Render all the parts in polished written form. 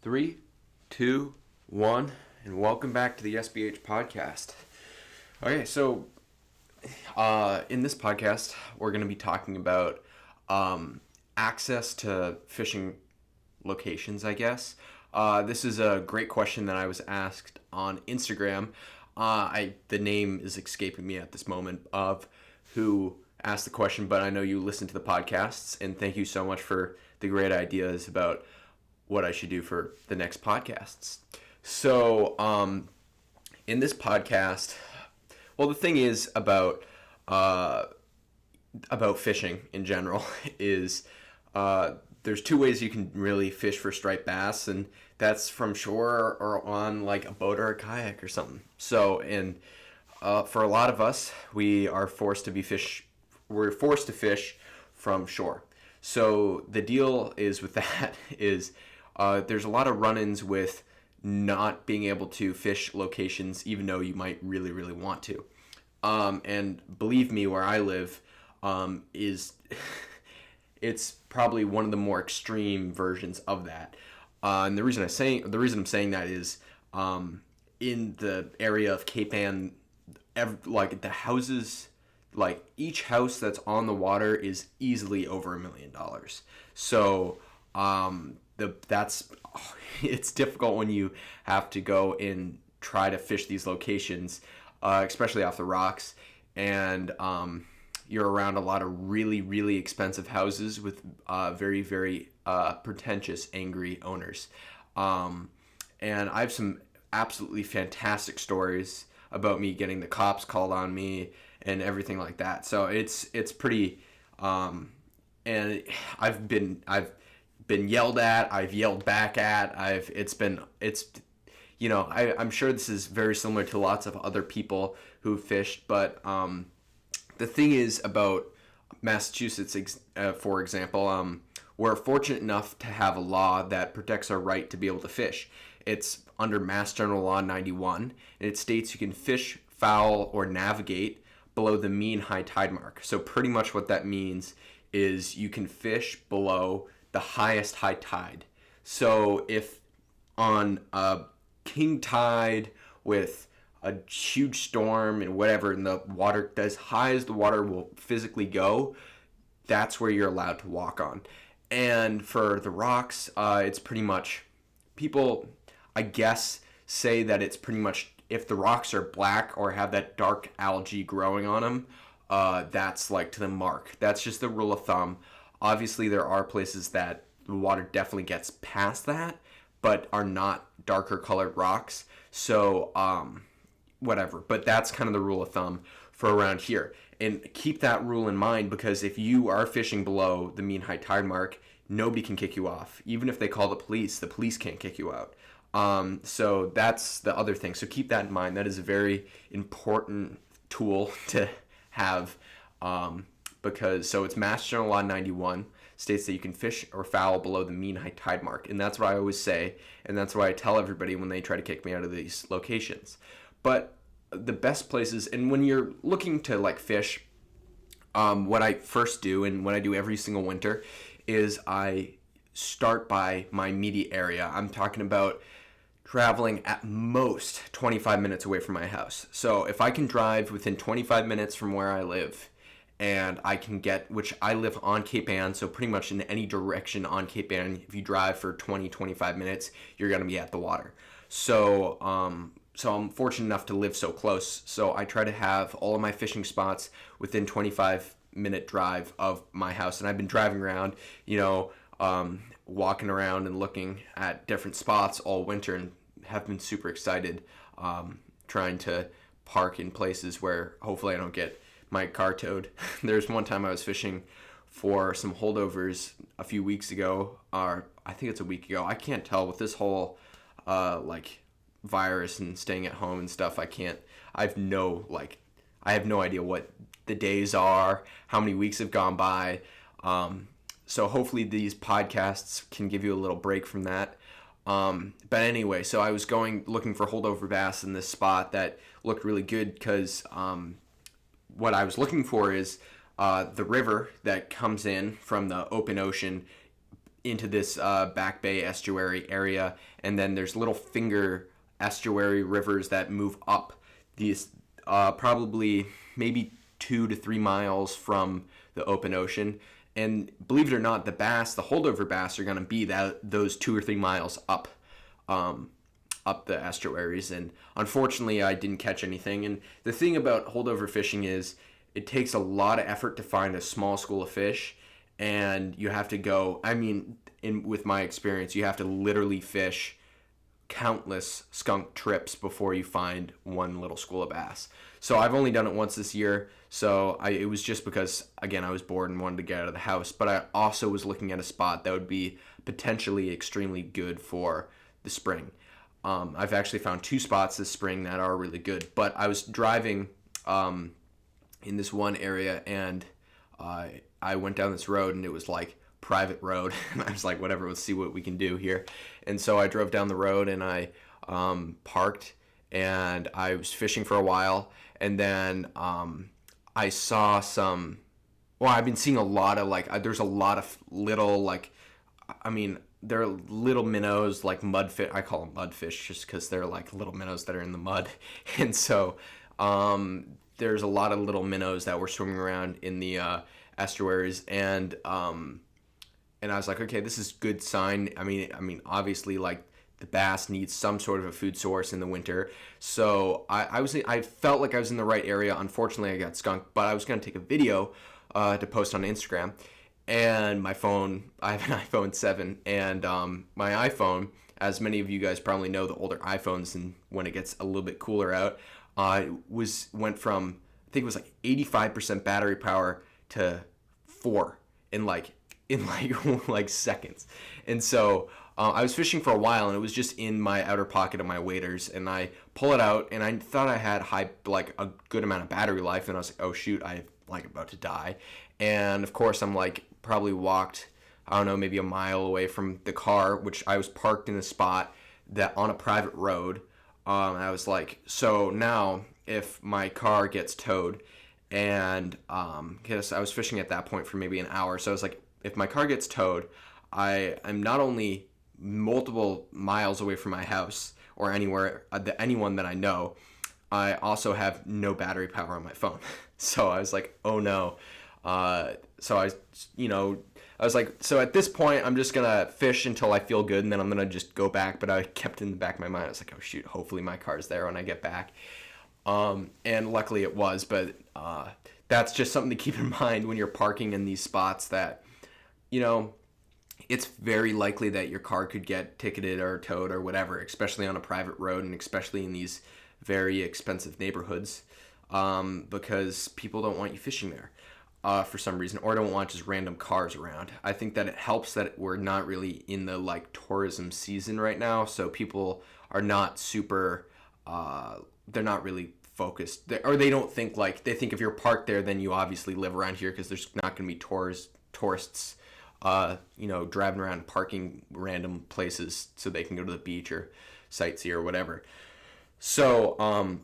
Three, two, one, and welcome back to the SBH podcast. Okay, so in this podcast, we're going to be talking about access to fishing locations, I guess. This is a great question that I was asked on Instagram. The name is escaping me at this moment of who asked the question, but I know you listen to the podcasts, and thank you so much for the great ideas about what I should do for the next podcasts. So, in this podcast, well, the thing is about fishing in general is there's two ways you can really fish for striped bass, and that's from shore or on like a boat or a kayak or something. So, and for a lot of us, we're forced to fish from shore. So the deal is with that is there's a lot of run-ins with not being able to fish locations even though you might really, really want to. And believe me, where I live is it's probably one of the more extreme versions of that. And the reason I'm saying that is in the area of Cape Ann, like the houses, like each house that's on the water is easily over $1 million. So it's difficult when you have to go and try to fish these locations, especially off the rocks, and you're around a lot of really, really expensive houses with very, very pretentious, angry owners. And I have some absolutely fantastic stories about me getting the cops called on me and everything like that. So it's pretty, and I've been yelled at, I've yelled back at, I'm sure this is very similar to lots of other people who fished, but the thing is about Massachusetts, for example, we're fortunate enough to have a law that protects our right to be able to fish. It's under Mass General Law 91, and it states you can fish, foul, or navigate below the mean high tide mark. So pretty much what that means is you can fish below the highest high tide. So if on a king tide with a huge storm and whatever, and the water, as high as the water will physically go, that's where you're allowed to walk on. And for the rocks, it's pretty much, people, I guess, say that it's pretty much, if the rocks are black or have that dark algae growing on them, that's like to the mark. That's just the rule of thumb. Obviously, there are places that the water definitely gets past that, but are not darker colored rocks. So, whatever. But that's kind of the rule of thumb for around here. And keep that rule in mind, because if you are fishing below the mean high tide mark, nobody can kick you off. Even if they call the police can't kick you out. So that's the other thing. So keep that in mind. That is a very important tool to have, because it's Mass General Law 91 states that you can fish or foul below the mean high tide mark. And that's what I always say. And that's why I tell everybody when they try to kick me out of these locations. But the best places, and when you're looking to like fish, what I first do, and what I do every single winter, is I start by my immediate area. I'm talking about traveling at most 25 minutes away from my house. So if I can drive within 25 minutes from where I live, and I can get, which I live on Cape Ann, so pretty much in any direction on Cape Ann, if you drive for 20-25 minutes, you're going to be at the water. So I'm fortunate enough to live so close. So I try to have all of my fishing spots within 25-minute drive of my house. And I've been driving around, walking around and looking at different spots all winter, and have been super excited, trying to park in places where hopefully I don't get my car towed. There's one time I was fishing for some holdovers a few weeks ago, or I think it's a week ago. I can't tell with this whole virus and staying at home and stuff. I have no idea what the days are, how many weeks have gone by. So hopefully these podcasts can give you a little break from that. But anyway, so I was looking for holdover bass in this spot that looked really good, because what I was looking for is the river that comes in from the open ocean into this Back Bay estuary area, and then there's little finger estuary rivers that move up these probably maybe 2 to 3 miles from the open ocean. And believe it or not, the holdover bass, are going to be those 2 or 3 miles up the estuaries. And unfortunately, I didn't catch anything. And the thing about holdover fishing is it takes a lot of effort to find a small school of fish, and you have to go. I mean, with my experience, you have to literally fish countless skunk trips before you find one little school of bass. So I've only done it once this year. So it was just because, again, I was bored and wanted to get out of the house. But I also was looking at a spot that would be potentially extremely good for the spring. I've actually found 2 spots this spring that are really good. But I was driving in this one area, and I went down this road, and it was like private road. And I was like, whatever, let's see what we can do here. And so I drove down the road, and I parked, and I was fishing for a while. And then I saw some, well, I've been seeing a lot of there's a lot of little they're little minnows, like mudfish. I call them mudfish just because they're like little minnows that are in the mud. And so there's a lot of little minnows that were swimming around in the estuaries, and I was like, okay, this is good sign. I mean, obviously, like, the bass needs some sort of a food source in the winter. So I felt like I was in the right area. Unfortunately, I got skunked, but I was going to take a video to post on Instagram. And my phone, I have an iPhone 7, and my iPhone, as many of you guys probably know, the older iPhones, and when it gets a little bit cooler out, went from, I think it was like 85% battery power to 4 in like seconds. And so I was fishing for a while, and it was just in my outer pocket of my waders, and I pull it out, and I thought I had a good amount of battery life, and I was like, oh shoot, I'm like about to die. And of course I'm like probably walked, I don't know, maybe a mile away from the car, which I was parked in a spot that on a private road. I was like, so now if my car gets towed, and because I was fishing at that point for maybe an hour, so I was like, if my car gets towed, I am not only multiple miles away from my house or anyone that I know, I also have no battery power on my phone. So I was like, oh no. So I was like, so at this point, I'm just going to fish until I feel good, and then I'm going to just go back. But I kept in the back of my mind, I was like, oh shoot, hopefully my car's there when I get back. And luckily it was, but that's just something to keep in mind when you're parking in these spots that, it's very likely that your car could get ticketed or towed or whatever, especially on a private road, and especially in these very expensive neighborhoods, because people don't want you fishing there for some reason, or don't want just random cars around. I think that it helps that we're not really in the tourism season right now, so people are not super, they're not really focused, or they don't think they think if you're parked there, then you obviously live around here, because there's not going to be tourists driving around parking random places so they can go to the beach or sightsee or whatever. So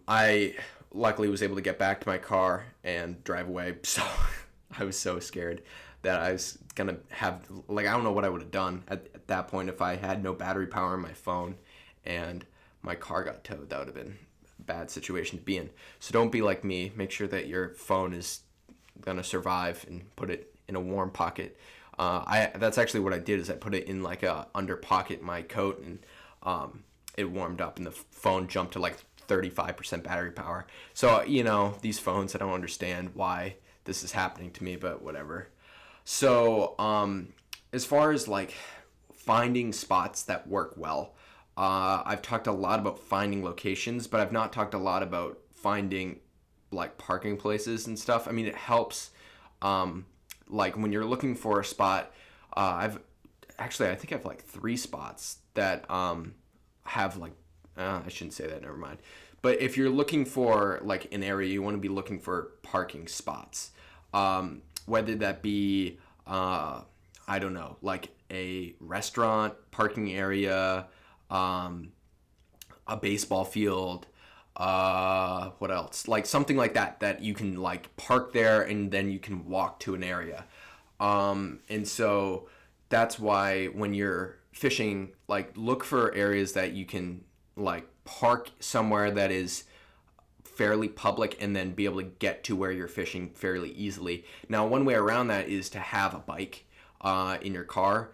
I luckily was able to get back to my car and drive away. So I was so scared that I was gonna have I don't know what I would have done at that point if I had no battery power on my phone and my car got towed. That would have been a bad situation to be in. So don't be like me. Make sure that your phone is gonna survive, and put it in a warm pocket. That's actually what I did, is I put it in a under pocket in my coat, and it warmed up, and the phone jumped to 35% battery power. So these phones, I don't understand why this is happening to me, but whatever. So as far as finding spots that work well, I've talked a lot about finding locations, but I've not talked a lot about finding parking places and stuff. I mean, it helps when you're looking for a spot. I think I have 3 spots that have I shouldn't say that, never mind. But if you're looking for an area, you want to be looking for parking spots, whether that be I don't know, a restaurant parking area, a baseball field, what else, something like that you can park there, and then you can walk to an area. And so that's why when you're fishing, like look for areas that you can like park somewhere that is fairly public and then be able to get to where you're fishing fairly easily. Now, one way around that is to have a bike in your car.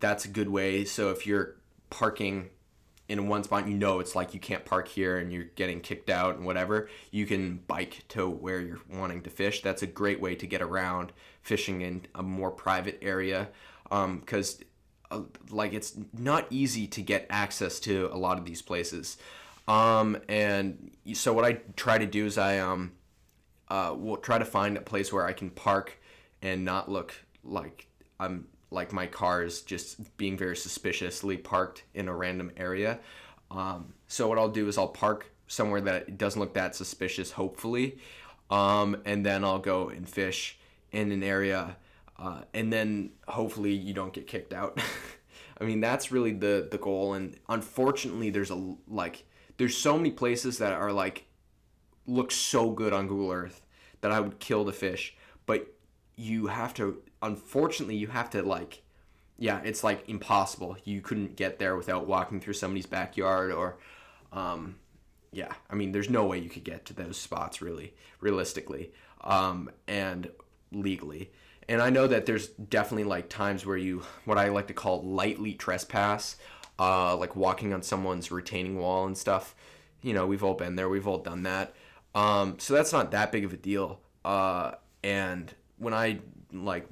That's a good way. So if you're parking in one spot, it's like you can't park here and you're getting kicked out and whatever, you can bike to where you're wanting to fish. That's a great way to get around fishing in a more private area, because like it's not easy to get access to a lot of these places. And so what I try to do is I will try to find a place where I can park and not look like I'm like my car is just being very suspiciously parked in a random area. So what I'll do is I'll park somewhere that it doesn't look that suspicious, hopefully, and then I'll go and fish in an area, and then hopefully you don't get kicked out. I mean, that's really the goal. And unfortunately, there's so many places that are like look so good on Google Earth that I would kill to fish, but unfortunately you have to like, yeah, it's like impossible. You couldn't get there without walking through somebody's backyard or, yeah, I mean, there's no way you could get to those spots really, realistically, and legally. And I know that there's definitely like times where what I like to call lightly trespass, like walking on someone's retaining wall and stuff. We've all been there. We've all done that. So that's not that big of a deal. And when I like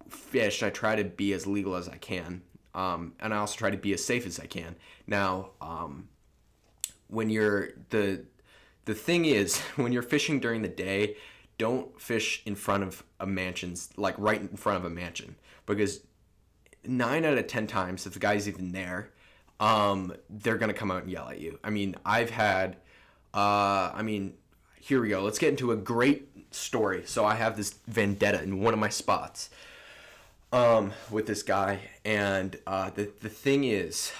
fish, I try to be as legal as I can. And I also try to be as safe as I can. Now, when the thing is, when you're fishing during the day, don't fish in front of a mansion's, like right in front of a mansion, because 9 out of 10 times, if the guy's even there, they're going to come out and yell at you. I mean, I've had, here we go. Let's get into a great story. So I have this vendetta in one of my spots, with this guy. And, the thing is,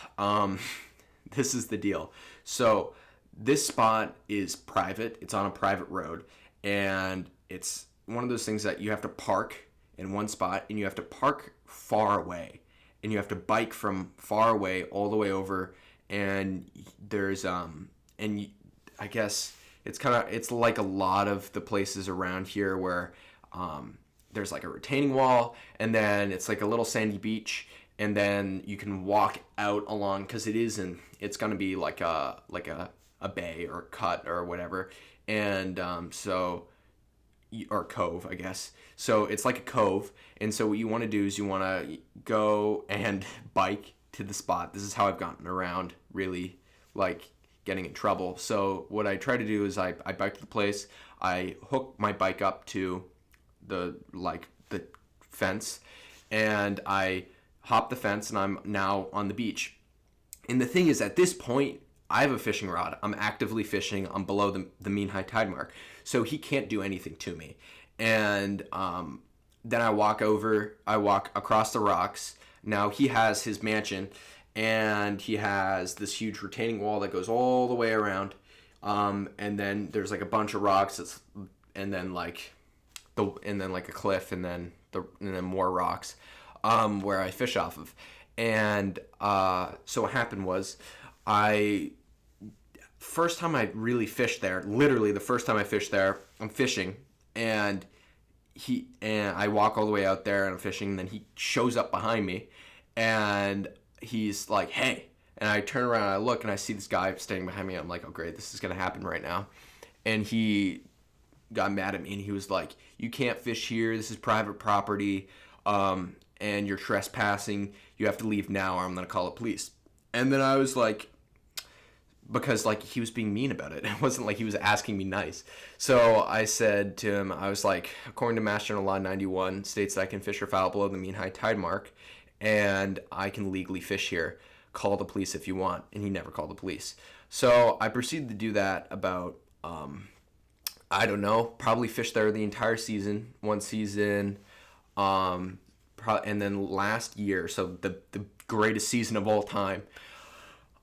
this is the deal. So this spot is private. It's on a private road, and it's one of those things that you have to park in one spot, and you have to park far away, and you have to bike from far away all the way over. And there's I guess it's like a lot of the places around here where there's like a retaining wall, and then it's like a little sandy beach, and then you can walk out along, because it's going to be like a bay or a cut or whatever, and or cove, I guess. So it's like a cove, and so what you want to do is you want to go and bike to the spot. This is how I've gotten around really like getting in trouble. So what I try to do is I bike to the place, I hook my bike up to the fence, and I hop the fence, and I'm now on the beach. And the thing is, at this point, I have a fishing rod. I'm actively fishing. I'm below the mean high tide mark, so he can't do anything to me. And then I walk across the rocks. Now he has his mansion, and he has this huge retaining wall that goes all the way around. And then there's like a bunch of rocks, and then like a cliff, and then more rocks, where I fish off of. And so what happened was, first time I really fished there, literally the first time I fished there, I'm fishing, and I walk all the way out there and I'm fishing, and then he shows up behind me, and he's like, "Hey," and I turn around and I look, and I see this guy standing behind me. I'm like, "Oh great, this is gonna happen right now." And he got mad at me, and he was like, "You can't fish here. This is private property, and you're trespassing. You have to leave now, or I'm gonna call the police." And then I was like, because like he was being mean about it. It wasn't like he was asking me nice. So I said to him, I was like, according to Mass General Law 91, states that I can fish or foul below the mean high tide mark, and I can legally fish here. Call the police if you want. And he never called the police. So I proceeded to do that about, I don't know, probably fished there the entire season, one season, and then last year, so the greatest season of all time,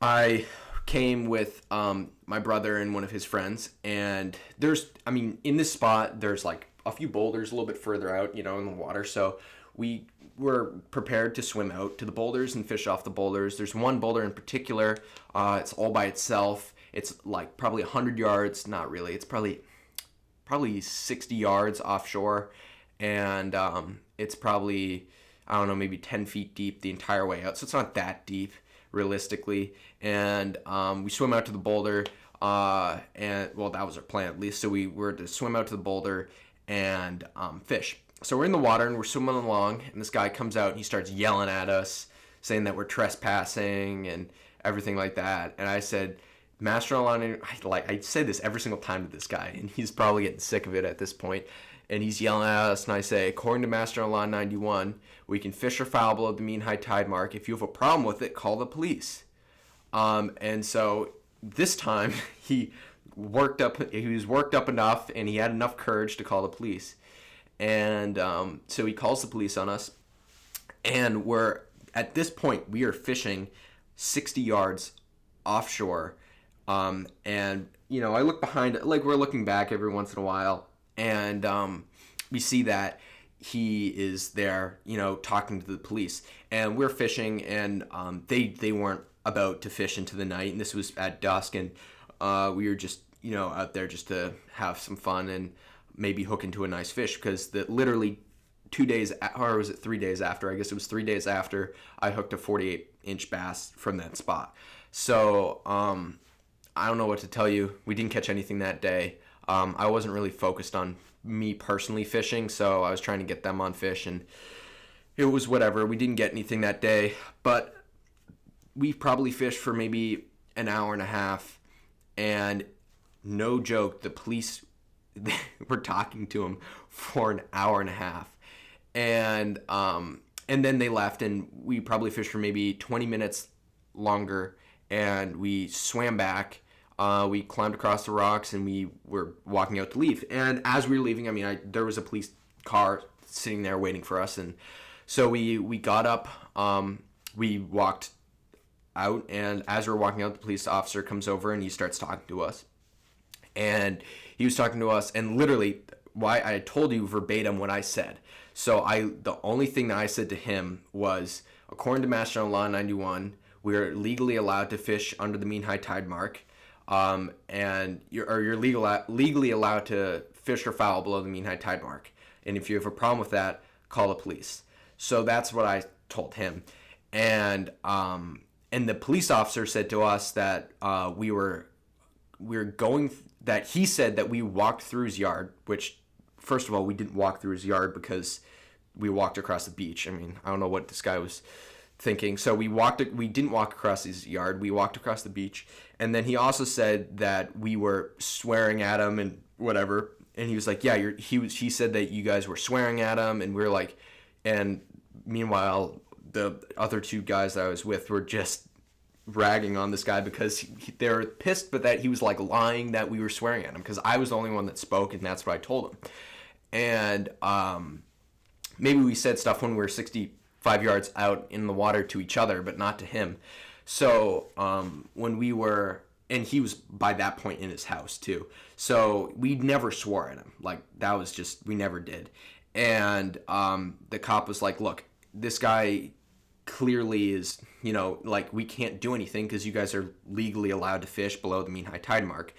I came with my brother and one of his friends, and in this spot, there's like a few boulders a little bit further out, in the water, so we were prepared to swim out to the boulders and fish off the boulders. There's one boulder in particular. It's all by itself. It's like probably 100 yards. Not really. It's probably 60 yards offshore, and it's probably, I don't know, maybe 10 feet deep the entire way out. So it's not that deep realistically. And we swim out to the boulder, and well, that was our plan at least. So we were to swim out to the boulder and fish. So we're in the water and we're swimming along, and this guy comes out and he starts yelling at us, saying that we're trespassing and everything like that. And I said, Master on Law, I say this every single time to this guy, and he's probably getting sick of it at this point. And he's yelling at us, and I say, according to Master on Law 91, we can fish or foul below the mean high tide mark. If you have a problem with it, call the police. And so this time he was worked up enough, and he had enough courage to call the police. And so he calls the police on us, and at this point we are fishing 60 yards offshore. And I look behind, like we're looking back every once in a while, and we see that he is there, talking to the police, and we're fishing, and they weren't about to fish into the night, and this was at dusk, and we were just out there just to have some fun and maybe hook into a nice fish, because literally 2 days, or was it 3 days after? I guess it was 3 days after I hooked a 48-inch bass from that spot. So I don't know what to tell you. We didn't catch anything that day. I wasn't really focused on me personally fishing, so I was trying to get them on fish, and it was whatever. We didn't get anything that day, but we probably fished for maybe an hour and a half, and no joke, the police were talking to him for an hour and a half, and then they left, and we probably fished for maybe 20 minutes longer, and we swam back. We climbed across the rocks, and we were walking out to leave. And as we were leaving, there was a police car sitting there waiting for us, and so we got up, we walked out, and as we're walking out, the police officer comes over and he starts talking to us. And he was talking to us, and literally, why I told you verbatim what I said. So the only thing that I said to him was, according to Master on Law 91, we're legally allowed to fish under the mean high tide mark, and you're legally allowed to fish or foul below the mean high tide mark. And if you have a problem with that, call the police. So that's what I told him, and the police officer said to us that we were going. That he said that we walked through his yard, which, first of all, we didn't walk through his yard because we walked across the beach. I don't know what this guy was thinking. So we didn't walk across his yard. We walked across the beach. And then he also said that we were swearing at him and whatever. And he was like, yeah, he said that you guys were swearing at him. And we were like, and meanwhile, the other two guys that I was with were just ragging on this guy because they were pissed, but that he was like lying that we were swearing at him, because I was the only one that spoke, and that's what I told him. And maybe we said stuff when we were 65 yards out in the water to each other, but not to him. So when we were, and he was by that point in his house too, so we never swore at him. Like, that was just, we never did. And the cop was like, look, this guy clearly is, like, we can't do anything because you guys are legally allowed to fish below the mean high tide mark.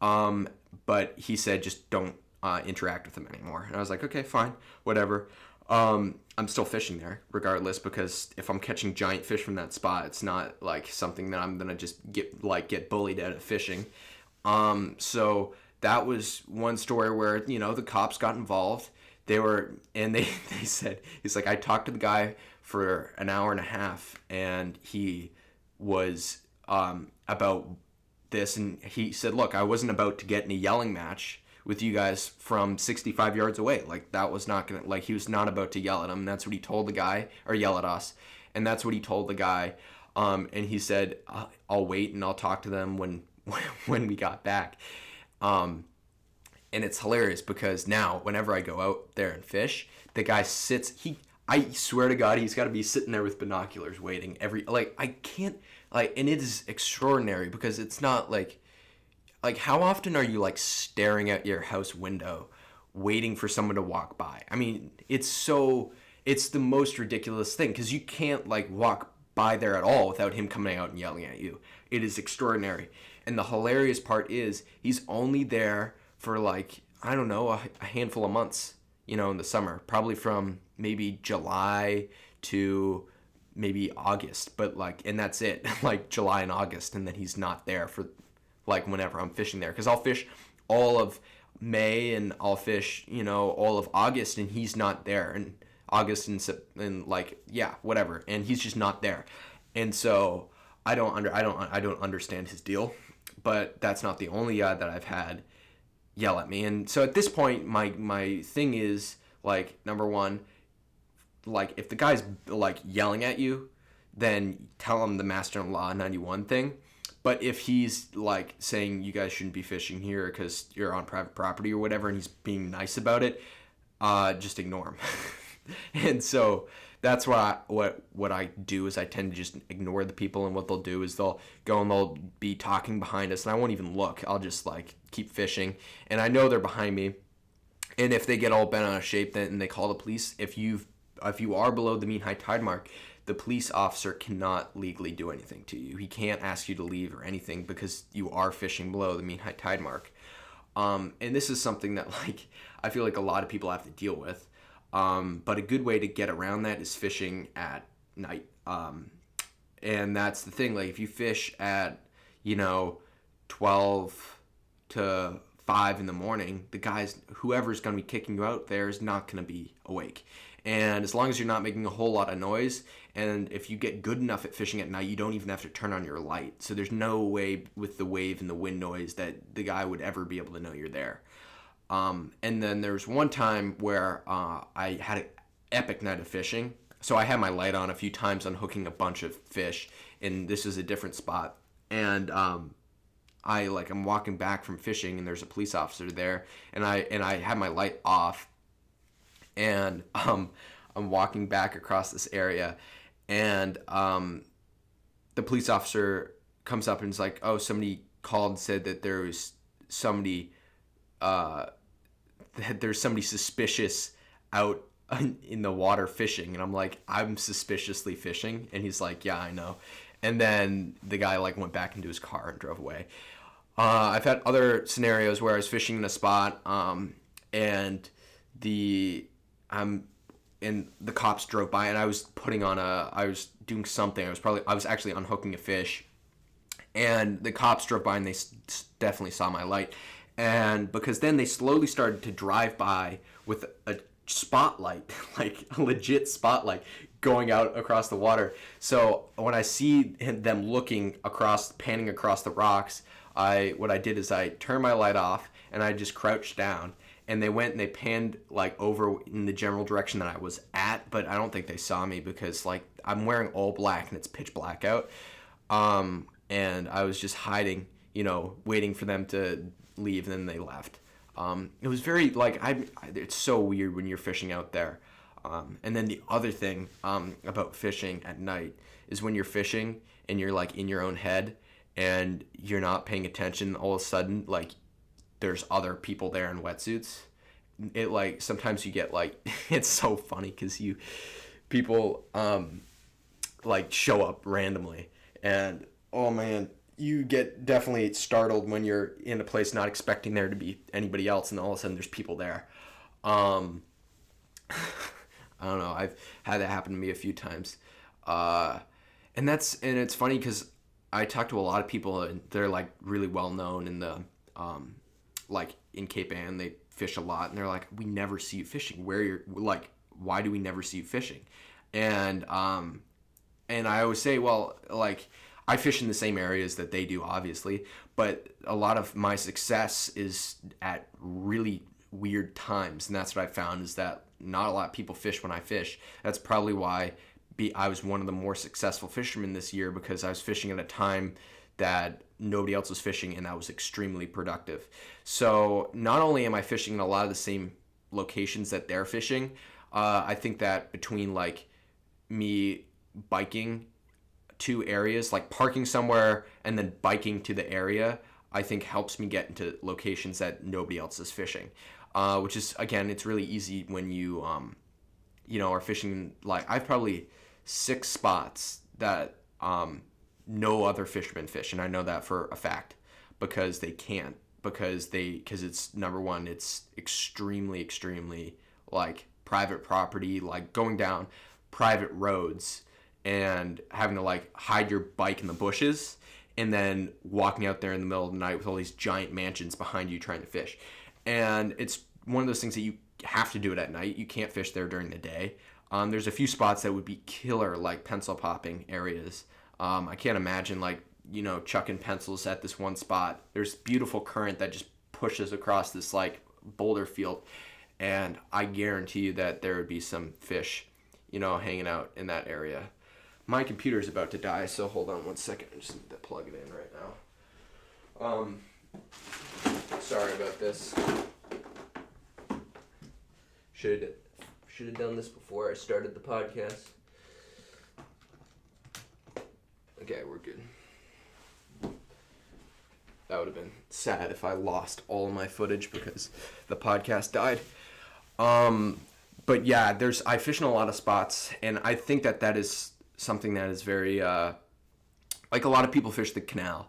But he said, just don't interact with him anymore. And I was like, okay, fine, whatever. I'm still fishing there regardless, because if I'm catching giant fish from that spot, it's not like something that I'm gonna just get bullied out of fishing. So that was one story where, the cops got involved. They said, he's like, I talked to the guy for an hour and a half, and he was about this, and he said, look, I wasn't about to get in a yelling match with you guys from 65 yards away. Like, that was not gonna, like, he was not about to yell at him. That's what he told the guy, or yell at us, and that's what he told the guy. And he said, I'll wait and I'll talk to them when we got back. And it's hilarious because now whenever I go out there and fish, the guy I swear to God, he's got to be sitting there with binoculars waiting I can't, and it is extraordinary because it's not like how often are you staring at your house window waiting for someone to walk by? It's so, It's the most ridiculous thing because you can't like walk by there at all without him coming out and yelling at you. It is extraordinary. And the hilarious part is he's only there for like, I don't know, a handful of months, in the summer, probably from maybe July to maybe August, but like, and that's it, like July and August, and then he's not there for like whenever I'm fishing there, because I'll fish all of May and I'll fish, all of August, and he's not there, and August and like, yeah, whatever, and he's just not there, and so I don't understand his deal, but that's not the only guy that I've had yell at me, and so at this point, my thing is like, number one, like if the guy's like yelling at you, then tell him the master-in-law 91 thing. But if he's like saying you guys shouldn't be fishing here because you're on private property or whatever, and he's being nice about it, just ignore him. And so that's what I do is I tend to just ignore the people, and what they'll do is they'll go and they'll be talking behind us, and I won't even look. I'll just like keep fishing, and I know they're behind me. And if they get all bent out of shape, then they call the police. If you are below the mean high tide mark, the police officer cannot legally do anything to you. He can't ask you to leave or anything because you are fishing below the mean high tide mark. And this is something that like I feel like a lot of people have to deal with. But a good way to get around that is fishing at night. And that's the thing. Like if you fish at 12 to 5 in the morning, the guys, whoever's going to be kicking you out there is not going to be awake. And as long as you're not making a whole lot of noise, and if you get good enough at fishing at night, you don't even have to turn on your light. So there's no way with the wave and the wind noise that the guy would ever be able to know you're there. And then there's one time where I had an epic night of fishing. So I had my light on a few times unhooking a bunch of fish, and this is a different spot. And I'm walking back from fishing, and there's a police officer there, and I had my light off. And I'm walking back across this area, and the police officer comes up and is like, "Oh, somebody called and said that there was somebody there's somebody suspicious out in the water fishing." And I'm like, "I'm suspiciously fishing?" And he's like, "Yeah, I know." And then the guy like went back into his car and drove away. I've had other scenarios where I was fishing in a spot, and the cops drove by, and I was doing something. I was actually unhooking a fish, and the cops drove by, and they definitely saw my light. And because then they slowly started to drive by with a spotlight, like a legit spotlight, going out across the water. So when I see them panning across the rocks, what I did is I turned my light off, and I just crouched down. And they went and they panned like over in the general direction that I was at, but I don't think they saw me because like I'm wearing all black and it's pitch black out. And I was just hiding, waiting for them to leave, and then they left. It was very like it's so weird when you're fishing out there. And then the other thing about fishing at night is when you're fishing and you're like in your own head and you're not paying attention, all of a sudden like there's other people there in wetsuits. It like sometimes you get like it's so funny because people like show up randomly, and oh man, you get definitely startled when you're in a place not expecting there to be anybody else, and all of a sudden there's people there. I don't know, I've had that happen to me a few times, and it's funny because I talk to a lot of people, and they're like really well known in the like in Cape Ann. They fish a lot, and they're like, "We never see you fishing. Why do we never see you fishing?" And I always say, well, like I fish in the same areas that they do, obviously, but a lot of my success is at really weird times, and that's what I found is that not a lot of people fish when I fish. That's probably why I was one of the more successful fishermen this year, because I was fishing at a time that nobody else was fishing, and that was extremely productive. So not only am I fishing in a lot of the same locations that they're fishing, I think that between like me biking to areas, like parking somewhere and then biking to the area, I think helps me get into locations that nobody else is fishing, which is, again, it's really easy when you are fishing, like, I've probably 6 spots that no other fishermen fish, and I know that for a fact because they can't, because it's, number one, it's extremely like private property, like going down private roads and having to like hide your bike in the bushes and then walking out there in the middle of the night with all these giant mansions behind you trying to fish. And it's one of those things that you have to do it at night. You can't fish there during the day. There's a few spots that would be killer, like pencil popping areas. I can't imagine like, chucking pencils at this one spot. There's beautiful current that just pushes across this like boulder field. And I guarantee you that there would be some fish, hanging out in that area. My computer's about to die, so hold on one second. I just need to plug it in right now. Sorry about this. Should have done this before I started the podcast. Okay, we're good. That would have been sad if I lost all of my footage because the podcast died. But yeah, I fish in a lot of spots, and I think that is something that is very, like a lot of people fish the canal.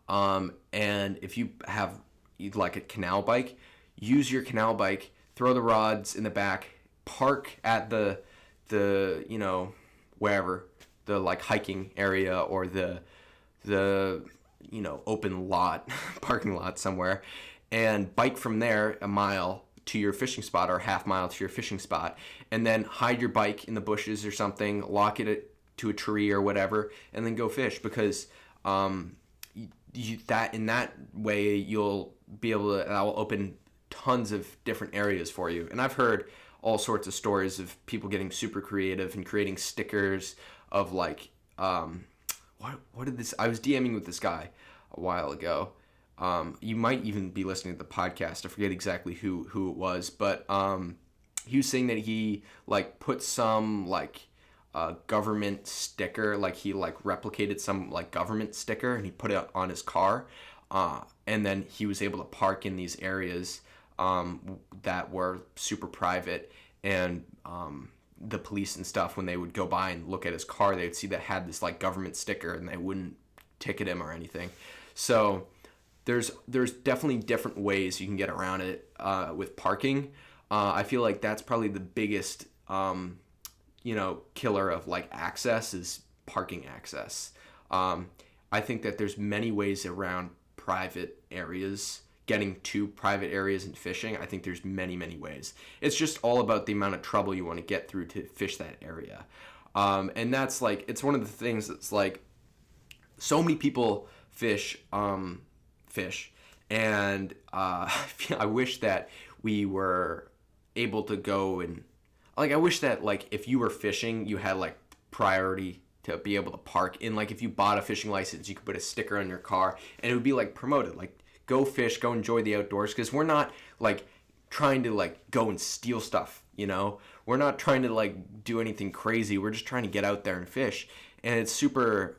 And if you have like a canal bike, use your canal bike, throw the rods in the back, park at the wherever, the like hiking area or the open lot, parking lot somewhere, and bike from there a mile to your fishing spot or a half mile to your fishing spot, and then hide your bike in the bushes or something, lock it to a tree or whatever, and then go fish, because that in that way you'll be able to, that will open tons of different areas for you. And I've heard all sorts of stories of people getting super creative and creating stickers of like what did this, I was DMing with this guy a while ago. You might even be listening to the podcast. I forget exactly who it was, but he was saying that he like put some like government sticker, like he like replicated some like government sticker and he put it on his car, and then he was able to park in these areas that were super private, and the police and stuff, when they would go by and look at his car, they would see that had this like government sticker and they wouldn't ticket him or anything. So there's definitely different ways you can get around it with parking. I feel like that's probably the biggest killer of like access is parking access. I think that there's many ways around private areas, getting to private areas and fishing. I think there's many ways. It's just all about the amount of trouble you want to get through to fish that area. And that's like, it's one of the things that's like, so many people fish, and I wish that we were able to go and, like, I wish that, like, if you were fishing, you had, like, priority to be able to park. And, like, if you bought a fishing license, you could put a sticker on your car, and it would be, like, promoted. Like, go fish, go enjoy the outdoors, because we're not, like, trying to, like, go and steal stuff, We're not trying to, like, do anything crazy. We're just trying to get out there and fish. And it's super,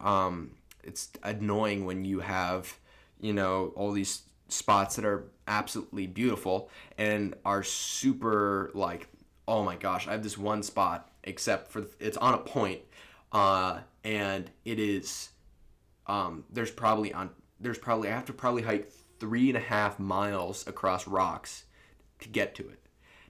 it's annoying when you have, all these spots that are absolutely beautiful and are super, like, oh my gosh, I have this one spot, except for it's on a point, and it is, there's probably I have to probably hike 3.5 miles across rocks to get to it.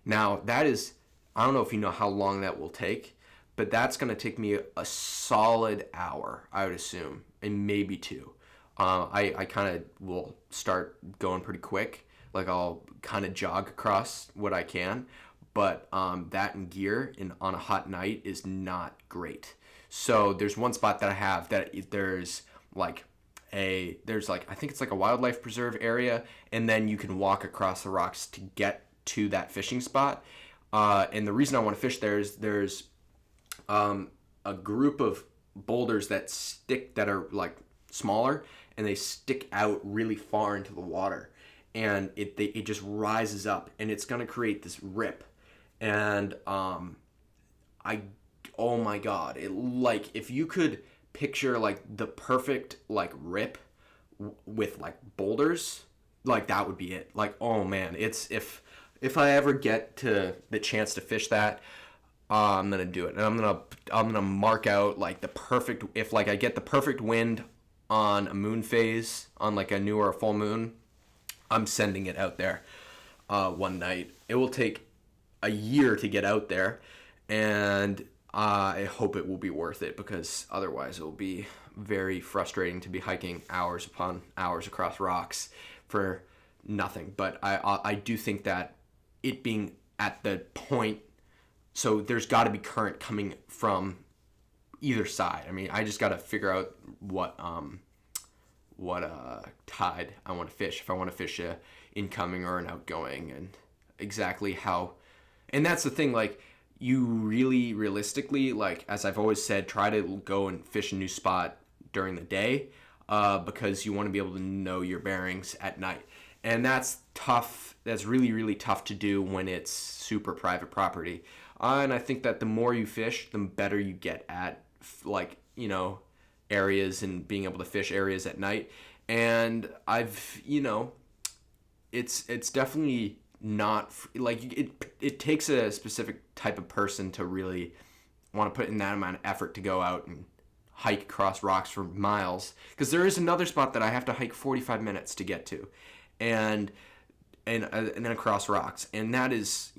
Now that is, I don't know if you know how long that will take, but that's going to take me a solid hour, I would assume, and maybe 2. I kind of will start going pretty quick, like I'll kind of jog across what I can. But that in gear on a hot night is not great. So there's one spot that I have that there's like I think it's like a wildlife preserve area, and then you can walk across the rocks to get to that fishing spot. And the reason I want to fish there is there's a group of boulders that are like smaller, and they stick out really far into the water, and it just rises up, and it's gonna create this rip. And oh my god, it, like, if you could picture like the perfect like rip with like boulders, like that would be it. Like, oh man, it's if I ever get to the chance to fish that, I'm gonna do it, and I'm gonna mark out like the perfect, if like I get the perfect wind on a moon phase, on like a new or a full moon, I'm sending it out there one night. It will take a year to get out there, and I hope it will be worth it, because otherwise it will be very frustrating to be hiking hours upon hours across rocks for nothing. But I do think that it being at the point, so there's got to be current coming from either side. I mean, I just got to figure out what tide I want to fish. If I want to fish a incoming or an outgoing, and exactly how. And that's the thing, like, you really realistically, like, as I've always said, try to go and fish a new spot during the day, because you want to be able to know your bearings at night. And that's tough. That's really, really tough to do when it's super private property. And I think that the more you fish, the better you get at, like, areas, and being able to fish areas at night. And I've, it's definitely not like it takes a specific type of person to really want to put in that amount of effort to go out and hike across rocks for miles, because there is another spot that I have to hike 45 minutes to get to, and then across rocks, and that is,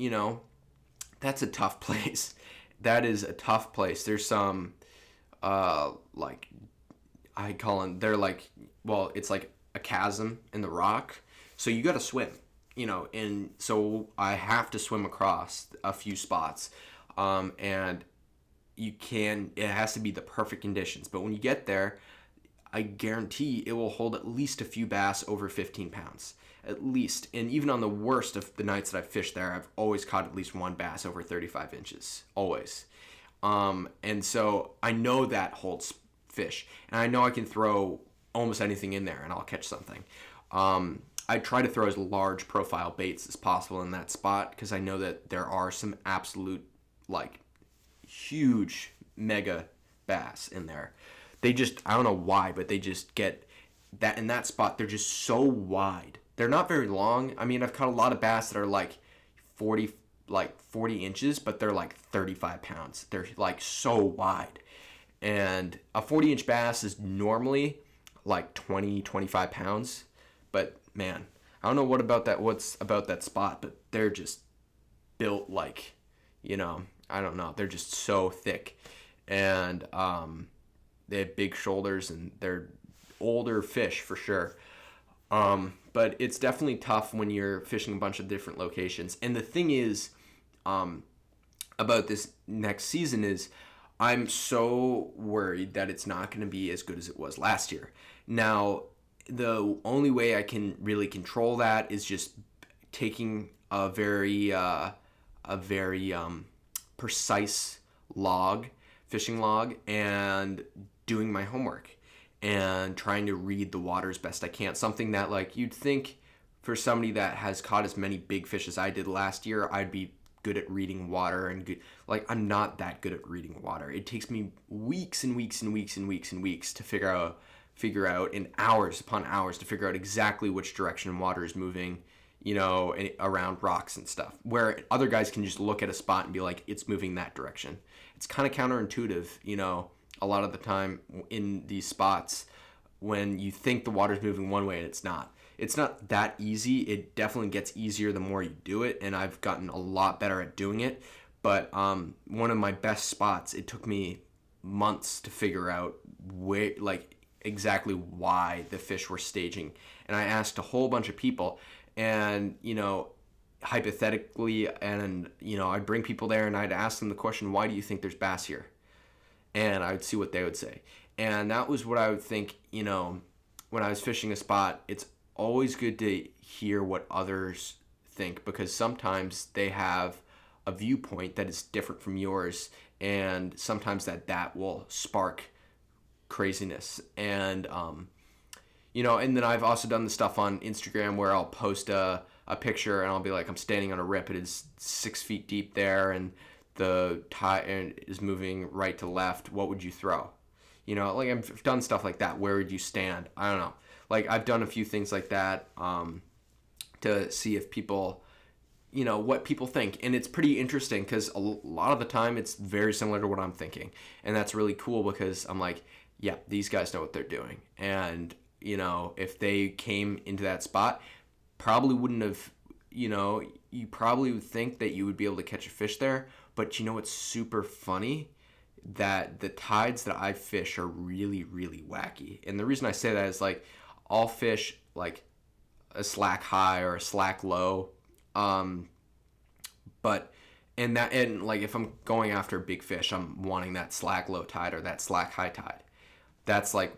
that's a tough place. That is a tough place. There's some like, I call them, they're like, well, it's like a chasm in the rock, so you got to swim, and so I have to swim across a few spots, and it has to be the perfect conditions. But when you get there, I guarantee it will hold at least a few bass over 15 pounds, at least. And even on the worst of the nights that I've fished there, I've always caught at least one bass over 35 inches, always. And so I know that holds fish, and I know I can throw almost anything in there and I'll catch something. I try to throw as large profile baits as possible in that spot, because I know that there are some absolute, like, huge mega bass in there. They just, I don't know why, but they just get that in that spot. They're just so wide. They're not very long. I mean, I've caught a lot of bass that are like 40 inches, but they're like 35 pounds. They're like so wide. And a 40-inch bass is normally like 25 pounds. But man, I don't know what's about that spot, but they're just built like, I don't know. They're just so thick. And they have big shoulders, and they're older fish for sure. But it's definitely tough when you're fishing a bunch of different locations. And the thing is, about this next season is, I'm so worried that it's not going to be as good as it was last year. Now, the only way I can really control that is just taking a very precise fishing log, and doing my homework and trying to read the water as best I can. Something that, like, you'd think for somebody that has caught as many big fish as I did last year, I'd be good at reading water, and good. Like, I'm not that good at reading water. It takes me weeks and weeks and weeks and weeks and weeks to figure out, and hours upon hours to figure out exactly which direction water is moving, around rocks and stuff, where other guys can just look at a spot and be like, it's moving that direction. It's kind of counterintuitive, a lot of the time in these spots, when you think the water's moving one way and it's not. It's not that easy. It definitely gets easier the more you do it, and I've gotten a lot better at doing it. But one of my best spots, it took me months to figure out where, like, exactly why the fish were staging. And I asked a whole bunch of people, and, hypothetically, and, I'd bring people there and I'd ask them the question, why do you think there's bass here? And I would see what they would say. And that was what I would think, when I was fishing a spot. It's always good to hear what others think, because sometimes they have a viewpoint that is different from yours, and sometimes that will spark craziness. And and then I've also done the stuff on Instagram where I'll post a picture, and I'll be like, I'm standing on a rip, it is 6 feet deep there, and the tide is moving right to left. What would you throw? Like, I've done stuff like that. Where would you stand? I don't know. Like, I've done a few things like that to see if people what people think. And it's pretty interesting because a lot of the time it's very similar to what I'm thinking. And that's really cool because I'm like, yeah, these guys know what they're doing. And, if they came into that spot, probably wouldn't have, you probably would think that you would be able to catch a fish there. But what's super funny? That the tides that I fish are really, really wacky. And the reason I say that is like I'll fish like a slack high or a slack low. But and like if I'm going after a big fish, I'm wanting that slack low tide or that slack high tide. That's like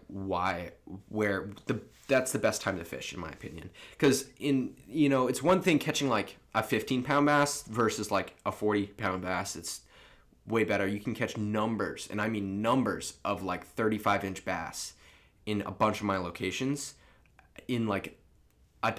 that's the best time to fish in my opinion. Because it's one thing catching like a 15-pound bass versus like a 40-pound bass. It's way better. You can catch numbers, and I mean numbers of like 35-inch bass in a bunch of my locations in like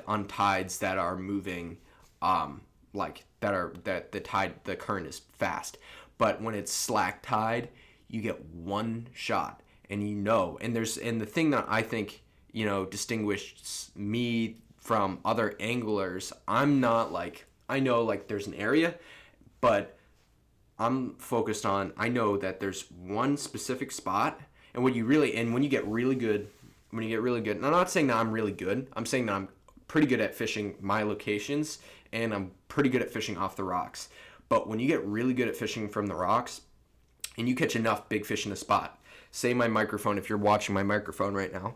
on tides that are moving like that the current is fast. But when it's slack tide, you get one shot, and and the thing that I think distinguishes me from other anglers, I'm not like, I know like there's an area, but I'm focused on, I know that there's one specific spot, and when you get really good, and I'm not saying that I'm really good, I'm saying that I'm pretty good at fishing my locations, and I'm pretty good at fishing off the rocks. But when you get really good at fishing from the rocks, and you catch enough big fish in a spot, say my microphone, if you're watching my microphone right now,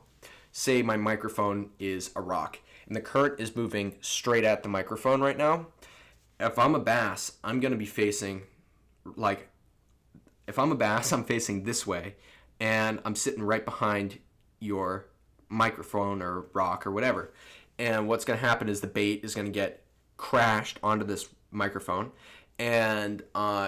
say my microphone is a rock, and the current is moving straight at the microphone right now, if I'm a bass, I'm going to be facing, like, if I'm a bass, I'm facing this way, and I'm sitting right behind your microphone or rock or whatever. And what's going to happen is the bait is going to get crashed onto this microphone and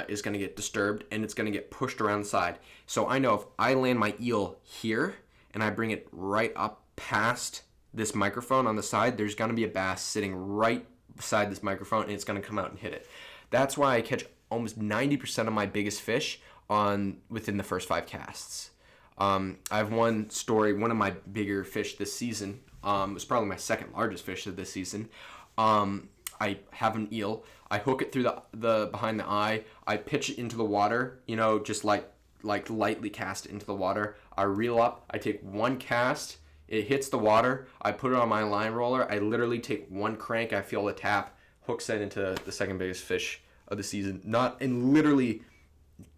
is going to get disturbed, and it's going to get pushed around the side. So I know if I land my eel here and I bring it right up past this microphone on the side, there's going to be a bass sitting right beside this microphone, and it's going to come out and hit it. That's why I catch almost 90% of my biggest fish within the first 5 casts. I have one story. One of my bigger fish this season was probably my second largest fish of this season. I have an eel. I hook it through the behind the eye. I pitch it into the water. Just like lightly cast it into the water. I reel up. I take one cast. It hits the water. I put it on my line roller. I literally take one crank. I feel the tap. Hook set into the second biggest fish of the season. And literally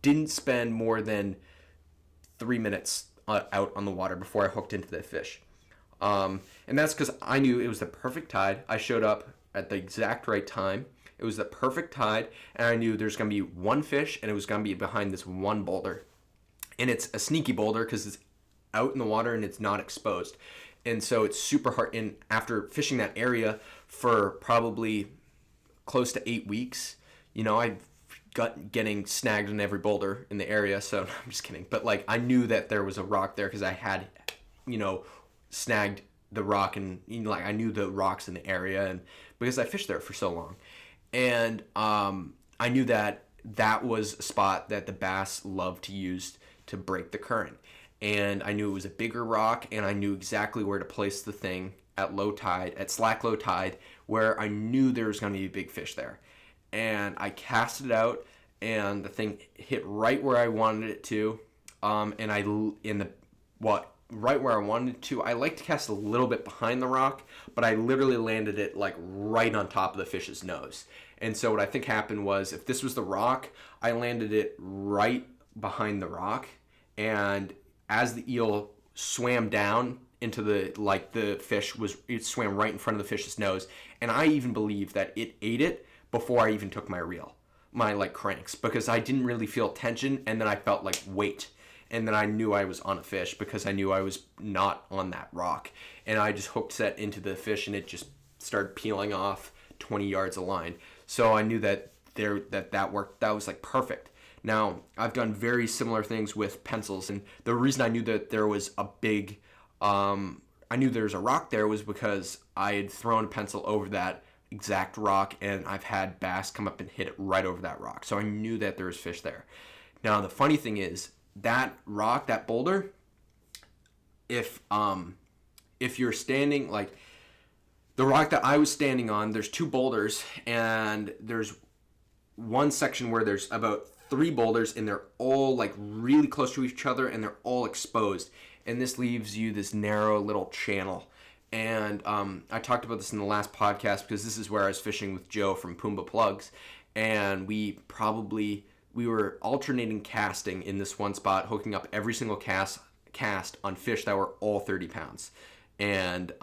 didn't spend more than 3 minutes out on the water before I hooked into that fish. And that's because I knew it was the perfect tide. I showed up at the exact right time. It was the perfect tide, and I knew there's going to be one fish, and it was going to be behind this one boulder. And it's a sneaky boulder because it's out in the water and it's not exposed. And so it's super hard. And after fishing that area for probably close to 8 weeks, I've got getting snagged in every boulder in the area. So no, I'm just kidding. But like I knew that there was a rock there because I had, snagged the rock, and I knew the rocks in the area, and because I fished there for so long. And I knew that was a spot that the bass love to use to break the current. And I knew it was a bigger rock, and I knew exactly where to place the thing at low tide, at slack low tide, where I knew there was going to be a big fish there. And I cast it out, and the thing hit right where I wanted it to. Right where I wanted it to. I like to cast a little bit behind the rock, but I literally landed it like right on top of the fish's nose. And so what I think happened was, if this was the rock, I landed it right behind the rock, and as the eel swam down into the fish it swam right in front of the fish's nose, and I even believe that it ate it before I even took my reel, my cranks, because I didn't really feel tension, and then I felt like weight. And then I knew I was on a fish because I knew I was not on that rock. And I just hooked set into the fish, and it just started peeling off 20 yards of line. So I knew that that worked. That was like perfect. Now, I've done very similar things with pencils. And the reason I knew that there was a big, I knew there was a rock there was because I had thrown a pencil over that exact rock, and I've had bass come up and hit it right over that rock. So I knew that there was fish there. Now, the funny thing is, that rock, that boulder, if you're standing, like, the rock that I was standing on, there's 2 boulders, and there's one section where there's about 3 boulders, and they're all like really close to each other, and they're all exposed. And this leaves you this narrow little channel. And I talked about this in the last podcast because this is where I was fishing with Joe from Pumbaa Plugs, and we were alternating casting in this one spot, hooking up every single cast on fish that were all 30 pounds. And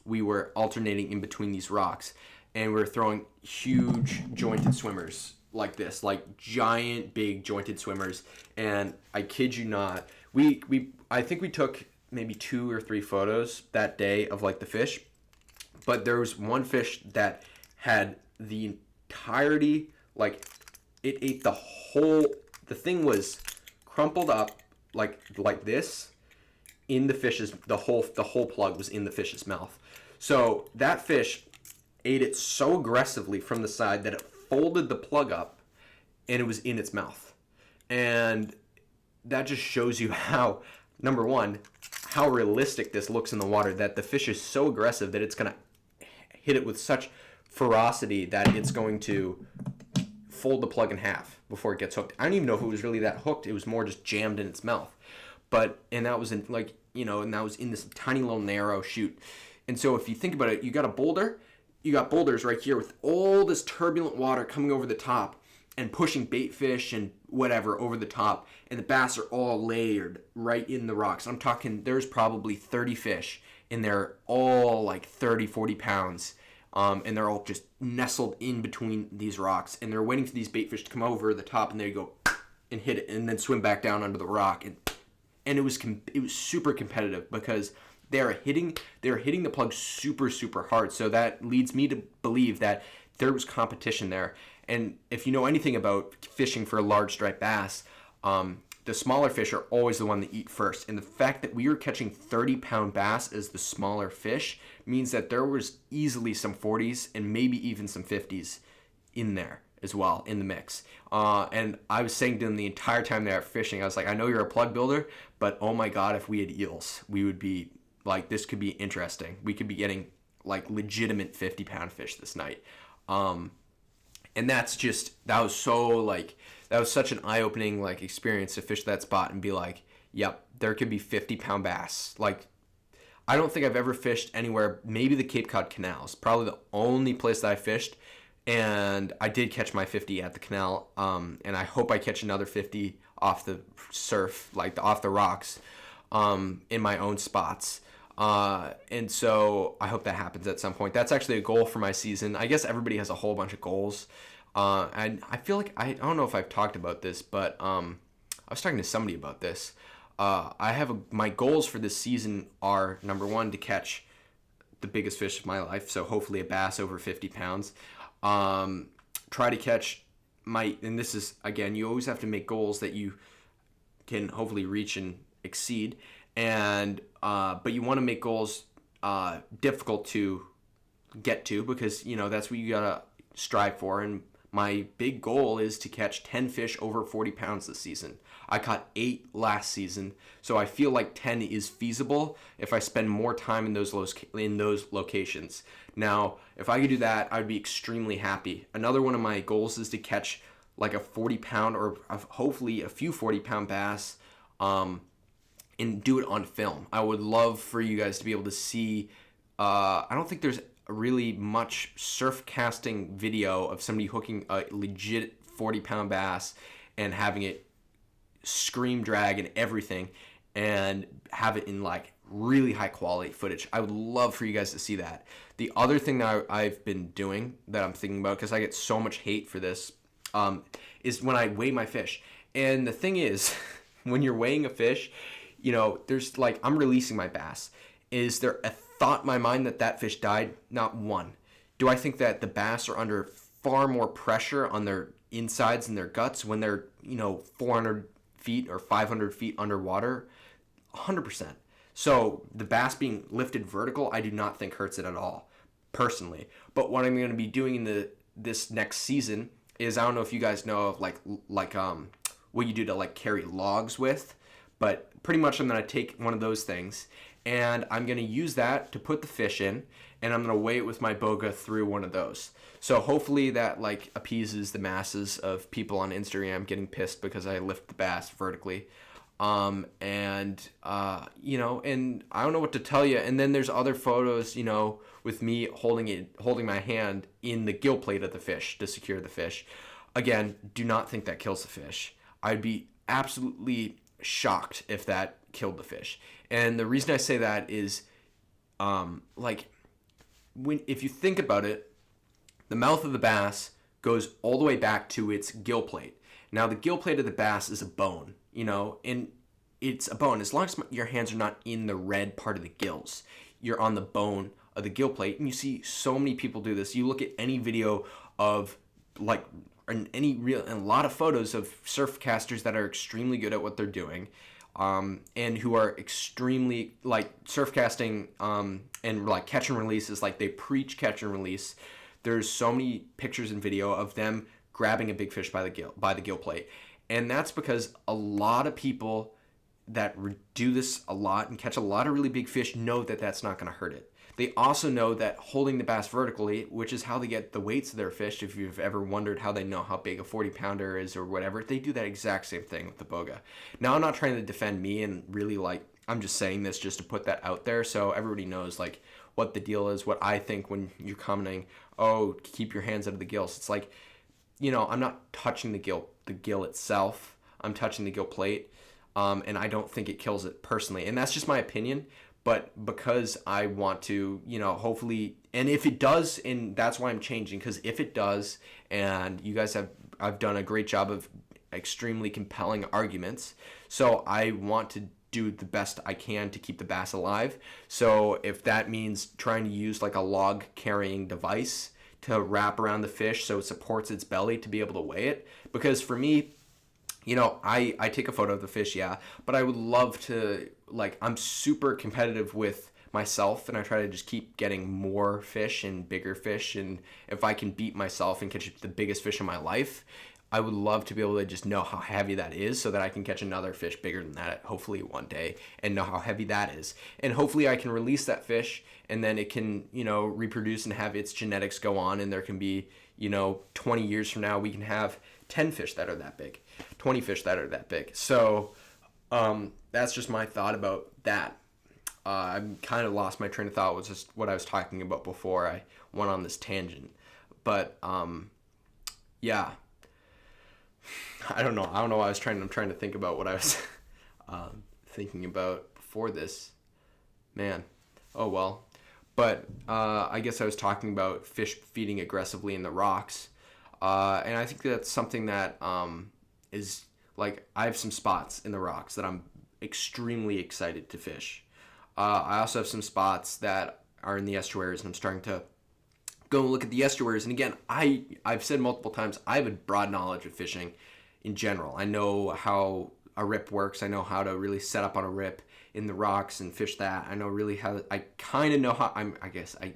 we were alternating in between these rocks, and we were throwing huge jointed swimmers like this, like giant big jointed swimmers. And I kid you not, I think we took maybe 2 or 3 photos that day of like the fish, but there was one fish that had the entirety, like it ate the thing was crumpled up like this in the fish's, the whole plug was in the fish's mouth. So that fish ate it so aggressively from the side that it folded the plug up and it was in its mouth. And that just shows you how, number one, how realistic this looks in the water, that the fish is so aggressive that it's going to hit it with such ferocity that it's going to fold the plug in half before it gets hooked. I don't even know if it was really that hooked. It was more just jammed in its mouth. And that was in that was in this tiny little narrow chute. And so if you think about it, you got boulders right here with all this turbulent water coming over the top and pushing bait fish and whatever over the top, and the bass are all layered right in the rocks. I'm talking, there's probably 30 fish in there, all like 30, 40 pounds, and they're all just nestled in between these rocks, and they're waiting for these bait fish to come over the top, and there you go, and hit it, and then swim back down under the rock. And it was super competitive because they're hitting the plug super, super hard. So that leads me to believe that there was competition there. And if you know anything about fishing for large striped bass, the smaller fish are always the one that eat first. And the fact that we were catching 30-pound bass as the smaller fish means that there was easily some 40s and maybe even some 50s in there as well in the mix. And I was saying to them the entire time they were fishing, I was like, I know you're a plug builder, but oh my God, if we had eels, we would be like, this could be interesting. We could be getting like legitimate 50-pound fish this night. And that was such an eye-opening like experience to fish that spot and be like, yep, there could be 50-pound bass. Like, I don't think I've ever fished anywhere, maybe the Cape Cod canals, probably the only place that I fished. And I did catch my 50 at the canal, and I hope I catch another 50 off the surf, off the rocks, in my own spots. And so I hope that happens at some point. That's actually a goal for my season. I guess everybody has a whole bunch of goals. And I feel like, I don't know if I've talked about this, but I was talking to somebody about this. My goals for this season are, number one, to catch the biggest fish of my life, so hopefully a bass over 50 pounds. Try to catch and this is, again, you always have to make goals that you can hopefully reach and exceed. And, but you want to make goals, difficult to get to because, that's what you gotta strive for. And my big goal is to catch 10 fish over 40 pounds this season. I caught 8 last season, so I feel like 10 is feasible if I spend more time in those locations. Now, if I could do that, I'd be extremely happy. Another one of my goals is to catch like a 40-pound or hopefully a few 40-pound bass, and do it on film. I would love for you guys to be able to see. I don't think there's really much surf casting video of somebody hooking a legit 40-pound bass and having it scream drag and everything and have it in like really high quality footage. I would love for you guys to see that. The other thing that I've been doing that I'm thinking about, because I get so much hate for this, is when I weigh my fish. And the thing is, when you're weighing a fish, there's like, I'm releasing my bass. Is there a thought in my mind that fish died? Not one. Do I think that the bass are under far more pressure on their insides and their guts when they're, 400 feet or 500 feet underwater? 100%. So the bass being lifted vertical, I do not think hurts it at all, personally. But what I'm going to be doing in this next season is, I don't know if you guys know of like what you do to like carry logs with, but pretty much I'm going to take one of those things and I'm going to use that to put the fish in, and I'm going to weigh it with my boga through one of those. So hopefully that like appeases the masses of people on Instagram getting pissed because I lift the bass vertically. And I don't know what to tell you. And then there's other photos, with me holding my hand in the gill plate of the fish to secure the fish. Again, do not think that kills the fish. I'd be absolutely shocked if that killed the fish. And the reason I say that is, if you think about it, the mouth of the bass goes all the way back to its gill plate. Now, the gill plate of the bass is a bone, and it's a bone. As long as your hands are not in the red part of the gills, you're on the bone of the gill plate. And you see so many people do this. You look at any video of and a lot of photos of surf casters that are extremely good at what they're doing, and who are extremely surf casting, and catch and release is they preach catch and release. There's so many pictures and video of them grabbing a big fish by the gill plate, and that's because a lot of people that do this a lot and catch a lot of really big fish know that that's not going to hurt it. They also know that holding the bass vertically, which is how they get the weights of their fish, if you've ever wondered how they know how big a 40-pounder is or whatever, they do that exact same thing with the boga. Now, I'm not trying to defend me and really I'm just saying this just to put that out there so everybody knows what the deal is, what I think when you're commenting, oh, keep your hands out of the gills. It's I'm not touching the gill itself. I'm touching the gill plate, and I don't think it kills it personally. And that's just my opinion. But because I want to, hopefully, and if it does, and that's why I'm changing, because if it does, and you guys I've done a great job of extremely compelling arguments, so I want to do the best I can to keep the bass alive. So if that means trying to use a log carrying device to wrap around the fish so it supports its belly to be able to weigh it, because for me, I take a photo of the fish, yeah, but I would love to, I'm super competitive with myself, and I try to just keep getting more fish and bigger fish, and if I can beat myself and catch the biggest fish in my life, I would love to be able to just know how heavy that is so that I can catch another fish bigger than that, hopefully one day, and know how heavy that is. And hopefully I can release that fish, and then it can, reproduce and have its genetics go on, and there can be, 20 years from now, we can have 10 fish that are that big, 20 fish that are that big. So that's just my thought about that. I kind of lost my train of thought. It was just what I was talking about before I went on this tangent. But yeah, I don't know what I'm trying to think about what I was thinking about before this. Man, oh well. But I guess I was talking about fish feeding aggressively in the rocks. And I think that's something that is I have some spots in the rocks that I'm extremely excited to fish. I also have some spots that are in the estuaries, and I'm starting to go and look at the estuaries. And again, I've said multiple times, I have a broad knowledge of fishing in general. I know how a rip works. I know how to really set up on a rip in the rocks and fish that. I know really how I kind of know how I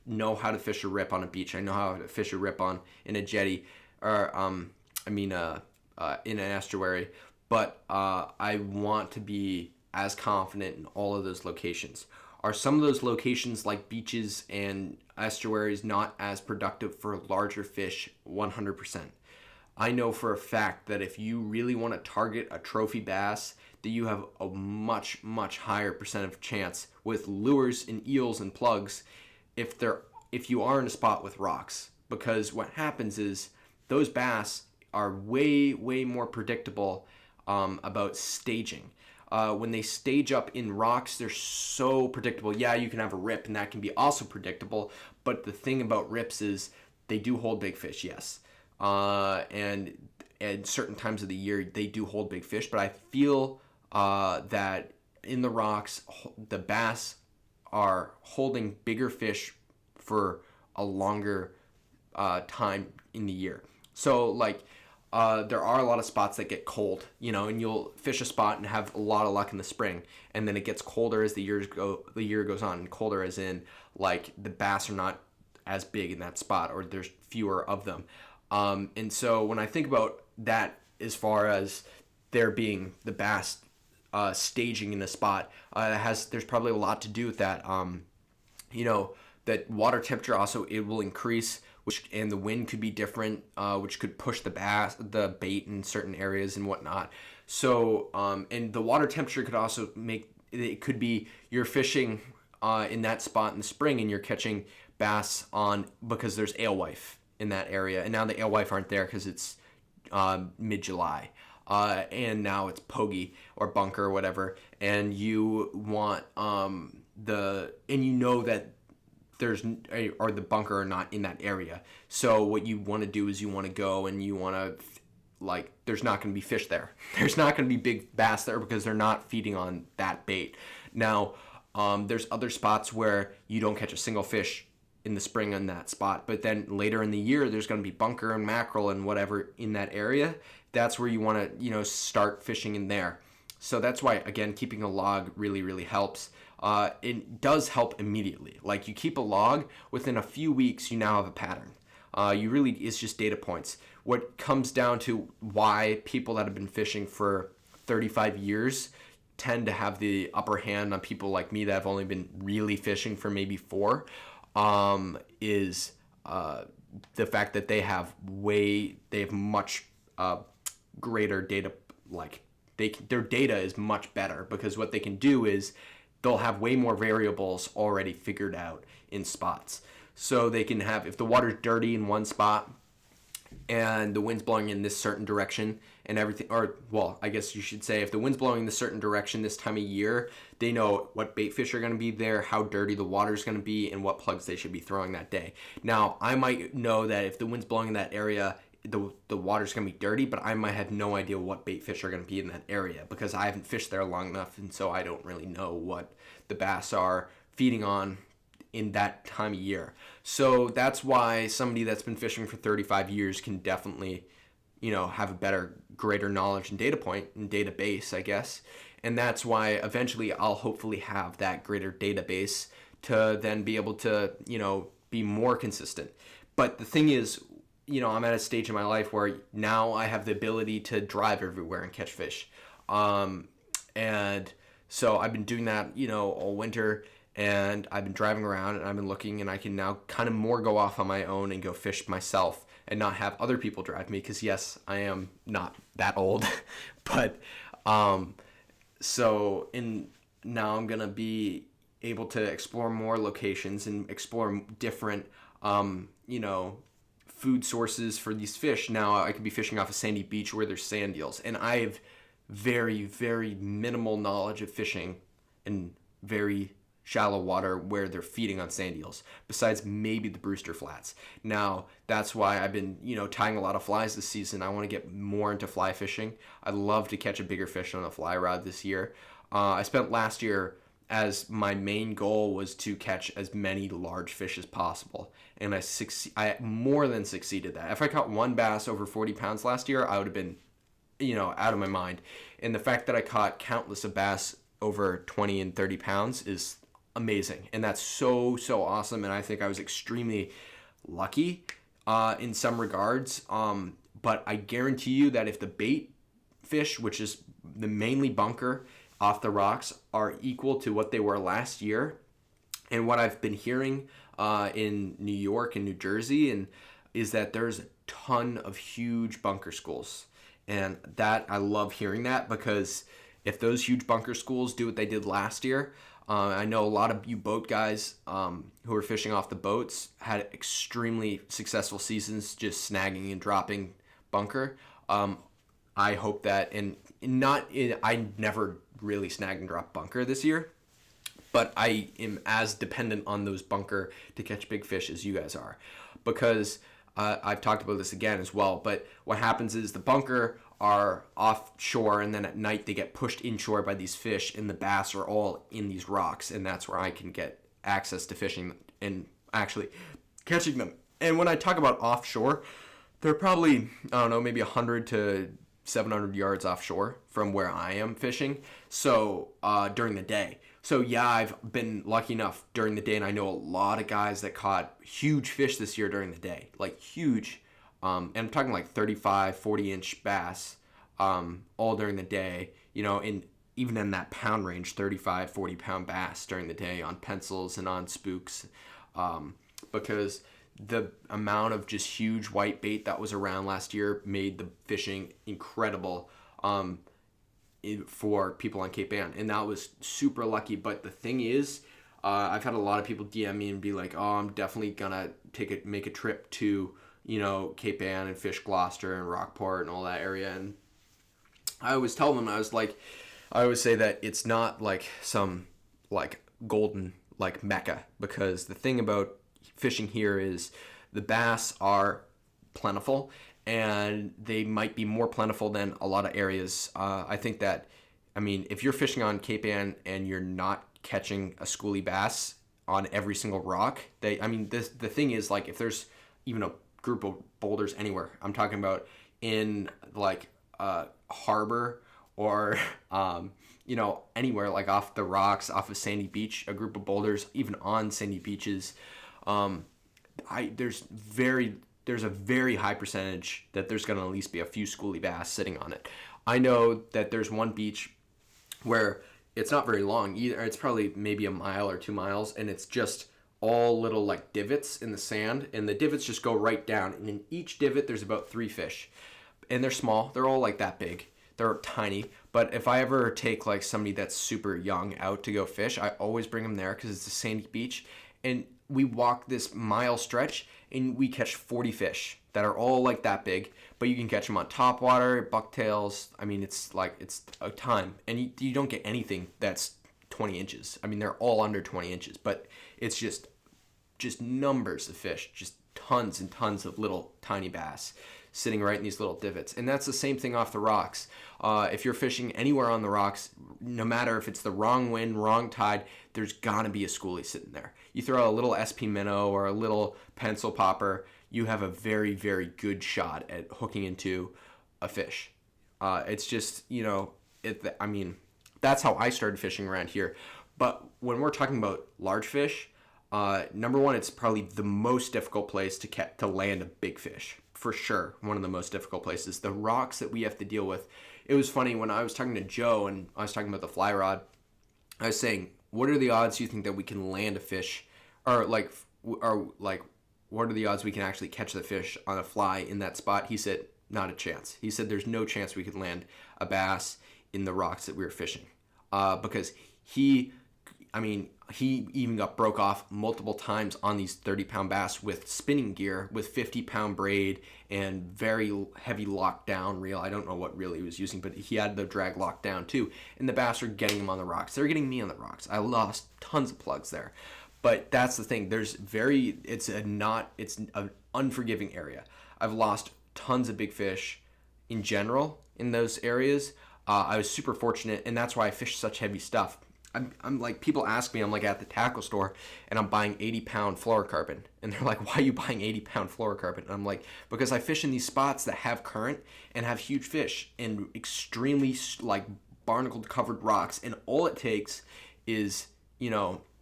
know how to fish a rip on a beach. I know how to fish a rip in a jetty, or in an estuary. But I want to be as confident in all of those locations. Are some of those locations like beaches and estuaries not as productive for larger fish? 100%. I know for a fact that if you really want to target a trophy bass, that you have a much, much higher percent of chance with lures and eels and plugs if you are in a spot with rocks. Because what happens is those bass are way, way more predictable about staging. When they stage up in rocks, they're so predictable. Yeah, you can have a rip, and that can be also predictable. But the thing about rips is they do hold big fish, yes. And at certain times of the year, they do hold big fish. But I feel that in the rocks, the bass are holding bigger fish for a longer time in the year. So there are a lot of spots that get cold, and you'll fish a spot and have a lot of luck in the spring, and then it gets colder as the year goes on, and colder as in the bass are not as big in that spot, or there's fewer of them. And so when I think about that, as far as there being the bass staging in a spot. There's probably a lot to do with that. That water temperature also, it will increase, and the wind could be different, which could push the bait in certain areas and whatnot. So and the water temperature could also it could be you're fishing in that spot in the spring and you're catching bass because there's alewife in that area, and now the alewife aren't there because it's mid-July. And now it's pogie or bunker or whatever, and you want and you know that the bunker are not in that area. So what you want to do is you want to go and you want to there's not going to be fish there. There's not going to be big bass there because they're not feeding on that bait. Now, there's other spots where you don't catch a single fish in the spring on that spot, but then later in the year there's going to be bunker and mackerel and whatever in that area. That's where you want to start fishing in there. So that's why, again, keeping a log really, really helps. It does help immediately. Like, you keep a log, within a few weeks you now have a pattern. It's just data points. What comes down to why people that have been fishing for 35 years tend to have the upper hand on people like me that have only been really fishing for maybe 4, is the fact that they have much greater data. Their data is much better, because what they can do is they'll have way more variables already figured out in spots. So they can have, if the water's dirty in one spot and the wind's blowing in this certain direction and everything, I guess you should say, if the wind's blowing in this certain direction this time of year, they know what bait fish are going to be there, how dirty the water's going to be, and what plugs they should be throwing that day. Now, I might know that if the wind's blowing in that area, the water's going to be dirty, but I might have no idea what bait fish are going to be in that area because I haven't fished there long enough, and so I don't really know what the bass are feeding on in that time of year. So that's why somebody that's been fishing for 35 years can definitely, have a greater knowledge and data point and database, I guess. And that's why eventually I'll hopefully have that greater database to then be able to, be more consistent. But the thing is, I'm at a stage in my life where now I have the ability to drive everywhere and catch fish. And so I've been doing that, all winter, and I've been driving around and I've been looking, and I can now kind of more go off on my own and go fish myself and not have other people drive me, because yes, I am not that old. But now I'm going to be able to explore more locations and explore different, food sources for these fish. Now I could be fishing off a sandy beach where there's sand eels, and I have very, very minimal knowledge of fishing in very shallow water where they're feeding on sand eels, besides maybe the Brewster Flats. Now, that's why I've been, tying a lot of flies this season. I want to get more into fly fishing. I'd love to catch a bigger fish on a fly rod this year. I spent last year, as my main goal was to catch as many large fish as possible, and I more than succeeded that. If I caught one bass over 40 pounds last year, I would have been, out of my mind. And the fact that I caught countless of bass over 20 and 30 pounds is amazing, and that's so awesome. And I think I was extremely lucky in some regards, but I guarantee you that if the bait fish, which is the mainly bunker off the rocks, are equal to what they were last year, and what I've been hearing in New York and New Jersey, is that there's a ton of huge bunker schools, and that I love hearing that, because if those huge bunker schools do what they did last year, I know a lot of you boat guys who are fishing off the boats had extremely successful seasons just snagging and dropping bunker. I hope that, I never really snagged and dropped bunker this year, but I am as dependent on those bunker to catch big fish as you guys are, because I've talked about this again as well, but what happens is the bunker are offshore, and then at night they get pushed inshore by these fish, and the bass are all in these rocks, and that's where I can get access to fishing and actually catching them. And when I talk about offshore, they're probably, I don't know, maybe 100 to 700 yards offshore from where I am fishing, so during the day. So yeah, I've been lucky enough during the day, and I know a lot of guys that caught huge fish this year during the day, like huge. And I'm talking like 35, 40-inch bass, all during the day, and even in that pound range, 35, 40-pound bass during the day on pencils and on spooks, because the amount of just huge white bait that was around last year made the fishing incredible for people on Cape Ann, and that was super lucky. But the thing is, I've had a lot of people DM me and be like, "Oh, I'm definitely gonna make a trip to Cape Ann and fish Gloucester and Rockport and all that area." And I always tell them, I always say that it's not like some like golden like mecca, because the thing about fishing here is the bass are plentiful, and they might be more plentiful than a lot of areas. I think that, if you're fishing on Cape Ann and you're not catching a schoolie bass on every single rock, the thing is, like, if there's even a group of boulders anywhere, I'm talking about in like harbor or anywhere, like off the rocks, off of sandy beach, a group of boulders, even on sandy beaches, there's a very high percentage that there's going to at least be a few schoolie bass sitting on it. I know that there's one beach where it's not very long either. It's probably maybe a mile or 2 miles, and it's just all little like divots in the sand, and the divots just go right down, and in each divot there's about 3 fish, and they're small. They're all like that big. They're tiny. But if I ever take like somebody that's super young out to go fish, I always bring them there because it's a sandy beach, and we walk this mile stretch and we catch 40 fish that are all like that big, but you can catch them on topwater, bucktails. It's a ton, and you don't get anything that's 20 inches. They're all under 20 inches, but it's just numbers of fish, just tons and tons of little tiny bass sitting right in these little divots. And that's the same thing off the rocks. If you're fishing anywhere on the rocks, no matter if it's the wrong wind, wrong tide, there's gonna be a schoolie sitting there. You throw a little SP minnow or a little pencil popper, you have a very, very good shot at hooking into a fish. It's just, that's how I started fishing around here. But when we're talking about large fish, number one, it's probably the most difficult place to land a big fish. For sure, one of the most difficult places. The rocks that we have to deal with. It was funny when I was talking to Joe and I was talking about the fly rod. I was saying, what are the odds you think that we can land a fish, or what are the odds we can actually catch the fish on a fly in that spot? He said, not a chance. He said there's no chance we could land a bass in the rocks that we were fishing, because he even got broke off multiple times on these 30-pound bass with spinning gear, with 50-pound braid and very heavy lockdown reel. I don't know what reel he was using, but he had the drag locked down too. And the bass are getting him on the rocks. They're getting me on the rocks. I lost tons of plugs there. But that's the thing. It's an unforgiving area. I've lost tons of big fish in general in those areas. I was super fortunate, and that's why I fish such heavy stuff. I'm like, people ask me, I'm like at the tackle store and I'm buying 80-pound fluorocarbon, and they're like, why are you buying 80-pound fluorocarbon? And I'm like, because I fish in these spots that have current and have huge fish and extremely like barnacle covered rocks, and all it takes is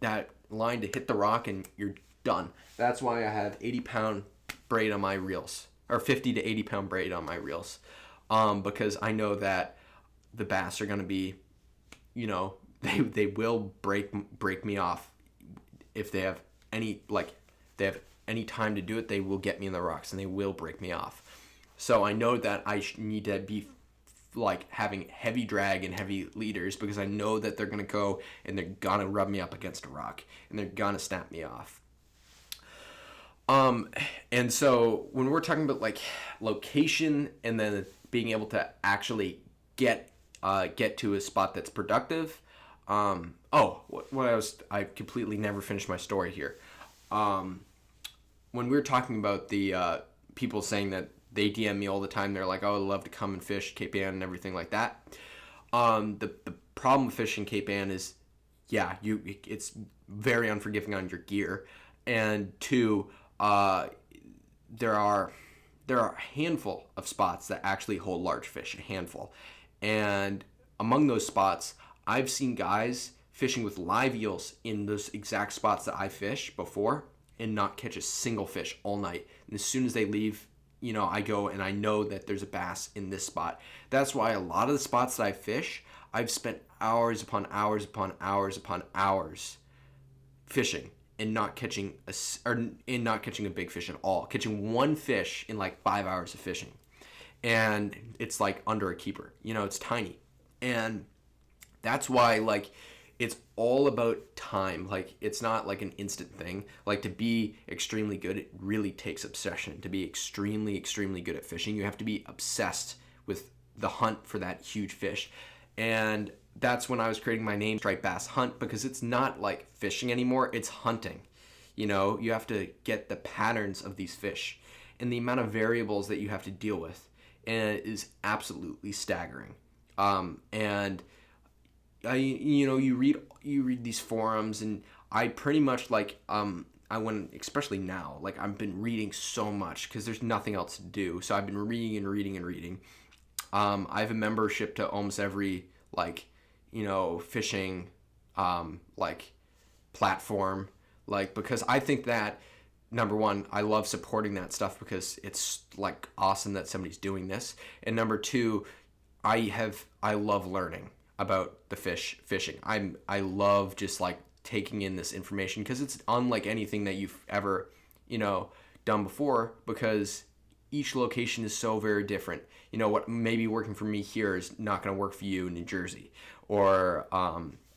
that line to hit the rock and you're done. That's why I have 80-pound braid on my reels, or 50 to 80-pound braid on my reels, because I know that the bass are going to be, they will break me off if they have any time to do it. They will get me in the rocks and they will break me off. So I know that I need to be like having heavy drag and heavy leaders, because I know that they're gonna go and they're gonna rub me up against a rock and they're gonna snap me off. And so when we're talking about like location and then being able to actually get to a spot that's productive. I completely never finished my story here. When we were talking about the people saying that they DM me all the time, they're like, oh, I'd love to come and fish Cape Ann and everything like that. The problem with fishing Cape Ann is, it's very unforgiving on your gear, and two, there are a handful of spots that actually hold large fish, a handful, and among those spots, I've seen guys fishing with live eels in those exact spots that I fished before and not catch a single fish all night. And as soon as they leave, I go and I know that there's a bass in this spot. That's why a lot of the spots that I fish, I've spent hours upon hours upon hours upon hours fishing and not catching not catching a big fish at all, catching one fish in like 5 hours of fishing, and it's like under a keeper. It's tiny, and that's why like it's all about time. Like it's not like an instant thing. Like to be extremely good, it really takes obsession. To be extremely, extremely good at fishing, you have to be obsessed with the hunt for that huge fish. And that's when I was creating my name, Striped Bass Hunt, because it's not like fishing anymore, it's hunting. You have to get the patterns of these fish and the amount of variables that you have to deal with, and it is absolutely staggering. And you read these forums, and I pretty much like I went, especially now, like I've been reading so much because there's nothing else to do, so I've been reading and reading and reading. I have a membership to almost every fishing like platform, like, because I think that number one, I love supporting that stuff because it's like awesome that somebody's doing this, and number two, I love learning about the fishing. I love just like taking in this information because it's unlike anything that you've ever done before, because each location is so very different. What may be working for me here is not going to work for you in New Jersey, or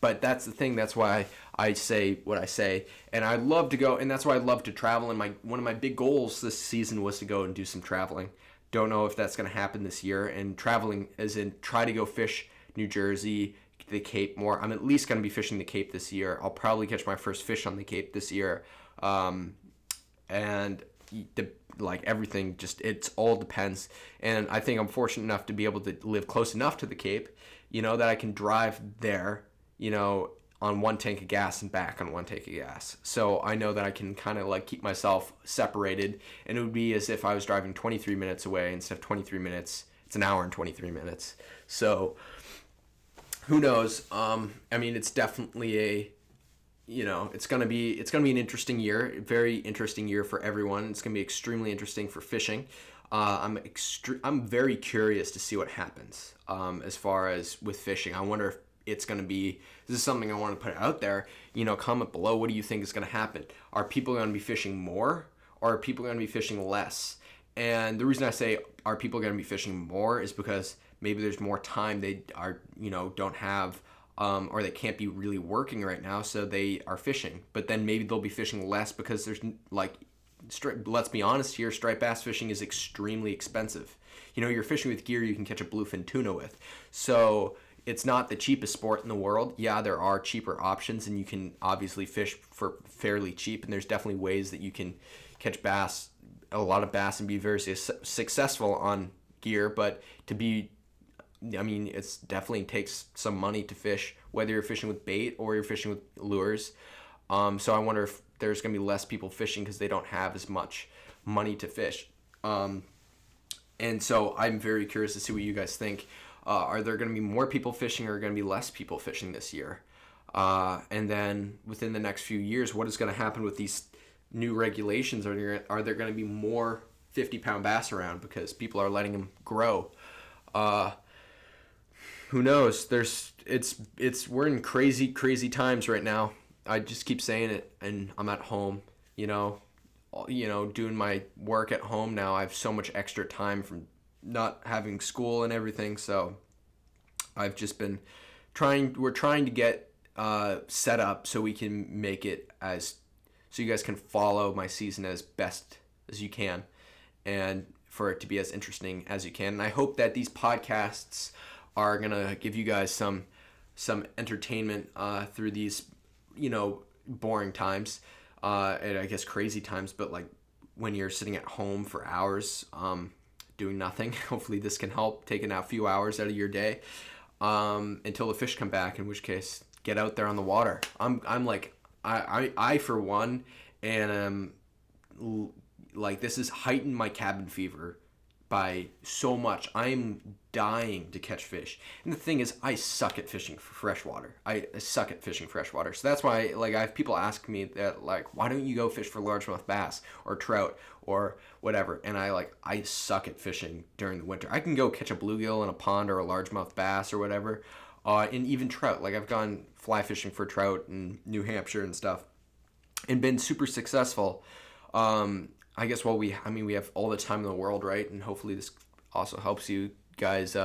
but that's the thing. That's why I say what I say, and I love to go, and that's why I love to travel. And one of my big goals this season was to go and do some traveling. Don't know if that's going to happen this year. And traveling as in try to go fish New Jersey, the Cape more. I'm at least going to be fishing the Cape this year. I'll probably catch my first fish on the Cape this year, and like everything, just it all depends. And I think I'm fortunate enough to be able to live close enough to the Cape, that I can drive there, on one tank of gas and back on one tank of gas. So I know that I can kind of like keep myself separated, and it would be as if I was driving 23 minutes away instead of 23 minutes. It's an hour and 23 minutes. So who knows? It's definitely it's gonna be an interesting year, a very interesting year for everyone. It's gonna be extremely interesting for fishing. I'm very curious to see what happens as far as with fishing. I wonder if it's gonna be. This is something I want to put out there. Comment below. What do you think is gonna happen? Are people gonna be fishing more, or are people gonna be fishing less? And the reason I say are people gonna be fishing more is because maybe there's more time they are don't have. Or they can't be really working right now, so they are fishing. But then maybe they'll be fishing less because there's let's be honest here, striped bass fishing is extremely expensive. You're fishing with gear you can catch a bluefin tuna with. So it's not the cheapest sport in the world. Yeah, there are cheaper options, and you can obviously fish for fairly cheap, and there's definitely ways that you can catch a lot of bass, and be very successful on gear. But it's definitely takes some money to fish, whether you're fishing with bait or you're fishing with lures. So I wonder if there's going to be less people fishing because they don't have as much money to fish. And so I'm very curious to see what you guys think. Are there going to be more people fishing, or are going to be less people fishing this year? And then within the next few years, what is going to happen with these new regulations? Are there going to be more 50-pound bass around because people are letting them grow? Who knows? We're in crazy times right now. I just keep saying it, and I'm at home, doing my work at home now. I have so much extra time from not having school and everything, so I've just been we're trying to get set up so we can make it so you guys can follow my season as best as you can, and for it to be as interesting as you can. And I hope that these podcasts are gonna give you guys some entertainment through these boring times, and I guess crazy times, but like when you're sitting at home for hours doing nothing. Hopefully this can help, taking a few hours out of your day until the fish come back, in which case get out there on the water. I'm like I for one, and like this has heightened my cabin fever by so much. I'm dying to catch fish. And the thing is, I suck at fishing for freshwater. I suck at fishing freshwater. So that's why, like, I have people ask me that, like, why don't you go fish for largemouth bass or trout or whatever? And I suck at fishing during the winter. I can go catch a bluegill in a pond or a largemouth bass or whatever. and even trout. Like I've gone fly fishing for trout in New Hampshire and stuff, and been super successful. I guess we have all the time in the world, right? And hopefully this also helps you guys,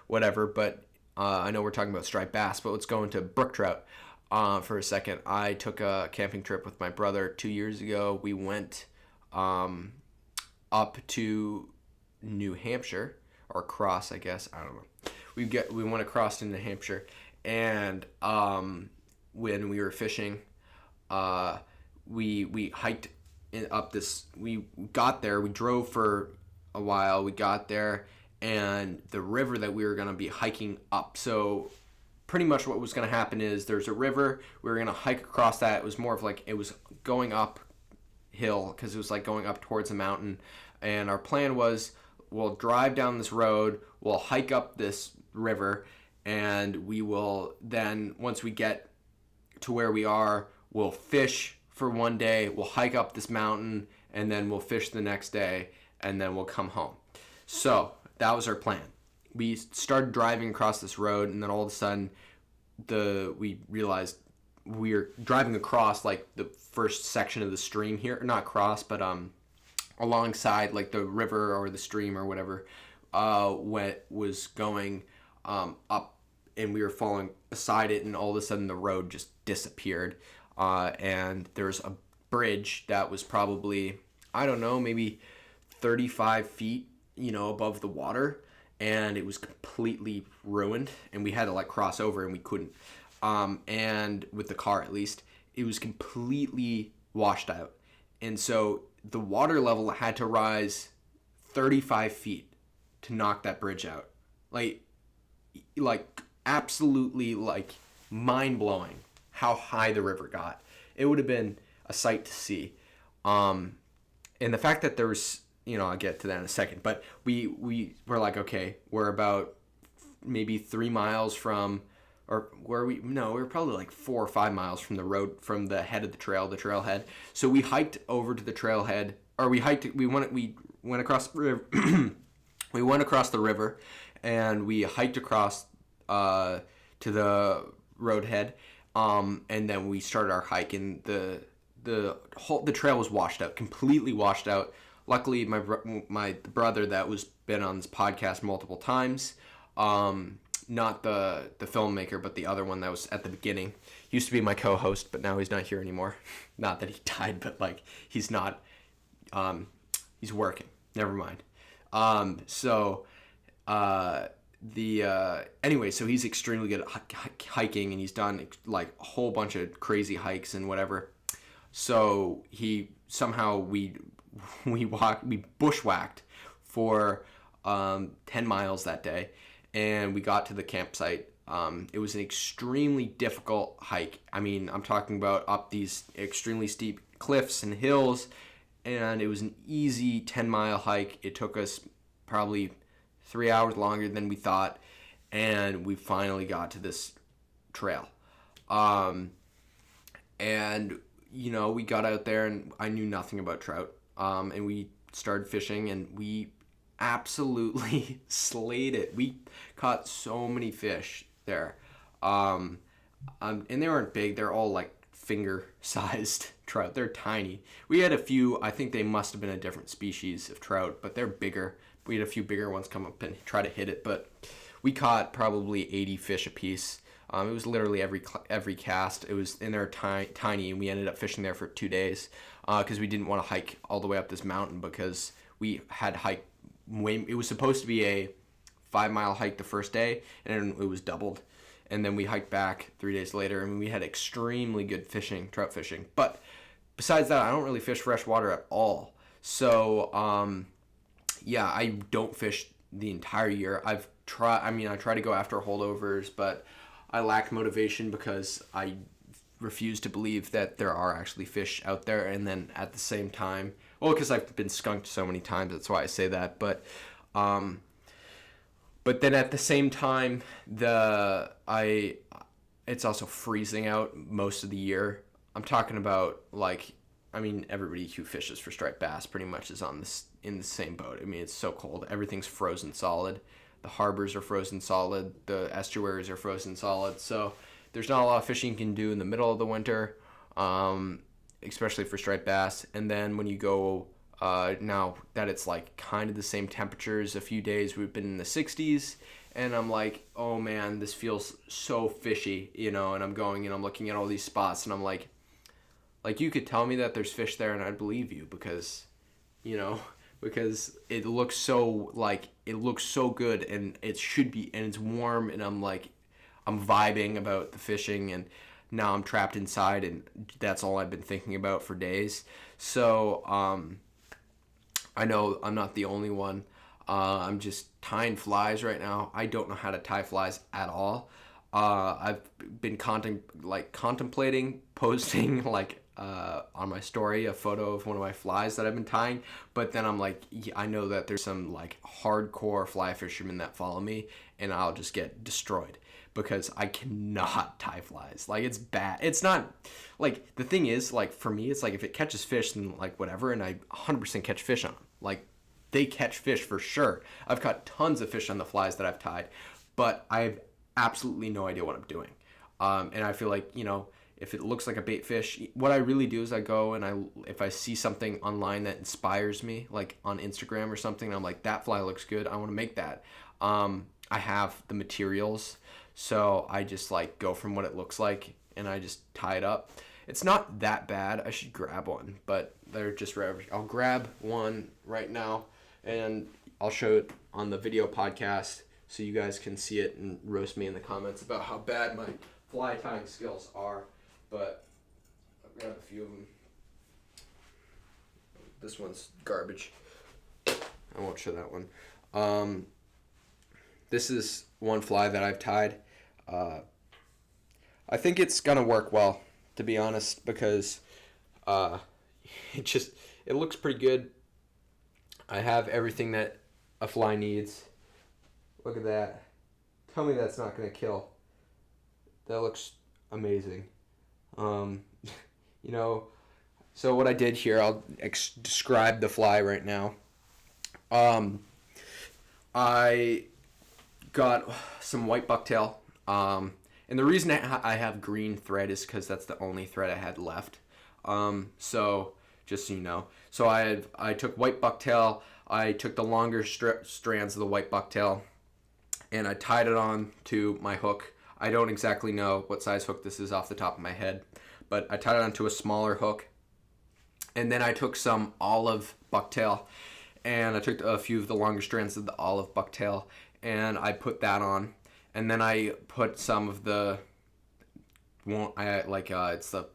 whatever. But I know we're talking about striped bass, but let's go into brook trout for a second. I took a camping trip with my brother 2 years ago. We went up to New Hampshire, or across, I guess. I don't know. We went across to New Hampshire, and when we were fishing, we hiked up this. We got there. We drove for a while. We got there, and the river that we were going to be hiking up. So pretty much what was going to happen is there's a river. We were going to hike across that. It was more of like it was going uphill because it was like going up towards the mountain. And our plan was we'll drive down this road, we'll hike up this river, and we will then, once we get to where we are, we'll fish for one day, we'll hike up this mountain, and then we'll fish the next day, and then we'll come home. So that was our plan. We started driving across this road, and then all of a sudden we realized we were driving across like the first section of the stream here, not across, but alongside like the river or the stream or whatever, was going up, and we were following beside it, and all of a sudden the road just disappeared, and there's a bridge that was probably, I don't know, maybe 35 feet, above the water, and it was completely ruined, and we had to like cross over, and we couldn't, and with the car at least, it was completely washed out, and so the water level had to rise 35 feet to knock that bridge out. Like absolutely like mind-blowing how high the river got. It would have been a sight to see. And the fact that there was, I'll get to that in a second, but we were like, okay, we're about maybe 3 miles from, or where we were probably like 4 or 5 miles from the road, from the head of the trailhead. So we hiked over to the trailhead, or we went across the river. We went across the river, and we hiked across to the roadhead, and then we started our hike, and the trail was washed out, completely washed out. Luckily, my brother that was been on this podcast multiple times, not the filmmaker, but the other one that was at the beginning. He used to be my co-host, but now he's not here anymore. Not that he died, but like he's not. He's working. Never mind. Anyway, so he's extremely good at hiking, and he's done like a whole bunch of crazy hikes and whatever. So we bushwhacked for 10 miles that day, and we got to the campsite. It was an extremely difficult hike. I mean, I'm talking about up these extremely steep cliffs and hills, and it was an easy 10-mile hike. It took us probably 3 hours longer than we thought, and we finally got to this trail. And we got out there, and I knew nothing about trout, and we started fishing, and we absolutely slayed it. We caught so many fish there, and they weren't big. They're all like finger-sized trout. They're tiny. We had a few, I think they must have been a different species of trout, but they're bigger. We had a few bigger ones come up and try to hit it, but we caught probably 80 fish a piece. It was literally every cast. It was, and they're tiny, and we ended up fishing there for 2 days because we didn't want to hike all the way up this mountain, because we had hiked it was supposed to be a 5-mile hike the first day, and it was doubled. And then we hiked back 3 days later, and we had extremely good trout fishing. But besides that, I don't really fish freshwater at all. So, I don't fish the entire year. I try to go after holdovers, but I lack motivation because I refuse to believe that there are actually fish out there. And then at the same time, because I've been skunked so many times, that's why I say that. But then at the same time, it's also freezing out most of the year. I'm talking about everybody who fishes for striped bass pretty much is in the same boat. I mean, it's so cold. Everything's frozen solid. the harbors are frozen solid, the estuaries are frozen solid. So there's not a lot of fishing you can do in the middle of the winter, especially for striped bass. And then when you go, now that it's like kind of the same temperatures, a few days we've been in the 60s, and I'm like, oh man, this feels so fishy, and I'm going and I'm looking at all these spots, and I'm like you could tell me that there's fish there and I'd believe you, because because it looks so good, and it should be, and it's warm, and I'm vibing about the fishing, and now I'm trapped inside, and that's all I've been thinking about for days. So I know I'm not the only one. I'm just tying flies right now. I don't know how to tie flies at all. I've been contemplating posting on my story a photo of one of my flies that I've been tying, but then I'm like, I know that there's some hardcore fly fishermen that follow me, and I'll just get destroyed because I cannot tie flies. It's bad. It's not the thing is, for me, it's if it catches fish, then whatever, and I 100% catch fish on them. They catch fish for sure. I've caught tons of fish on the flies that I've tied, but I have absolutely no idea what I'm doing. And I feel if it looks like a bait fish, what I really do is I go and if I see something online that inspires me, on Instagram or something, I'm like, that fly looks good, I want to make that. I have the materials, so I just go from what it looks like and I just tie it up. It's not that bad. I should grab one, but they're just rare. I'll grab one right now and I'll show it on the video podcast so you guys can see it and roast me in the comments about how bad my fly tying skills are. But I'll grab a few of them. This one's garbage. I won't show that one. This is one fly that I've tied. I think it's gonna work well, to be honest, because it looks pretty good. I have everything that a fly needs. Look at that. Tell me that's not gonna kill. That looks amazing. So what I did here, I'll describe the fly right now. I got some white bucktail, and the reason I have green thread is because that's the only thread I had left. So just so you know, so I took white bucktail. I took the longer strands of the white bucktail, and I tied it on to my hook. I don't exactly know what size hook this is off the top of my head, but I tied it onto a smaller hook. And then I took some olive bucktail, and I took a few of the longer strands of the olive bucktail, and I put that on. And then I put some of the, it's the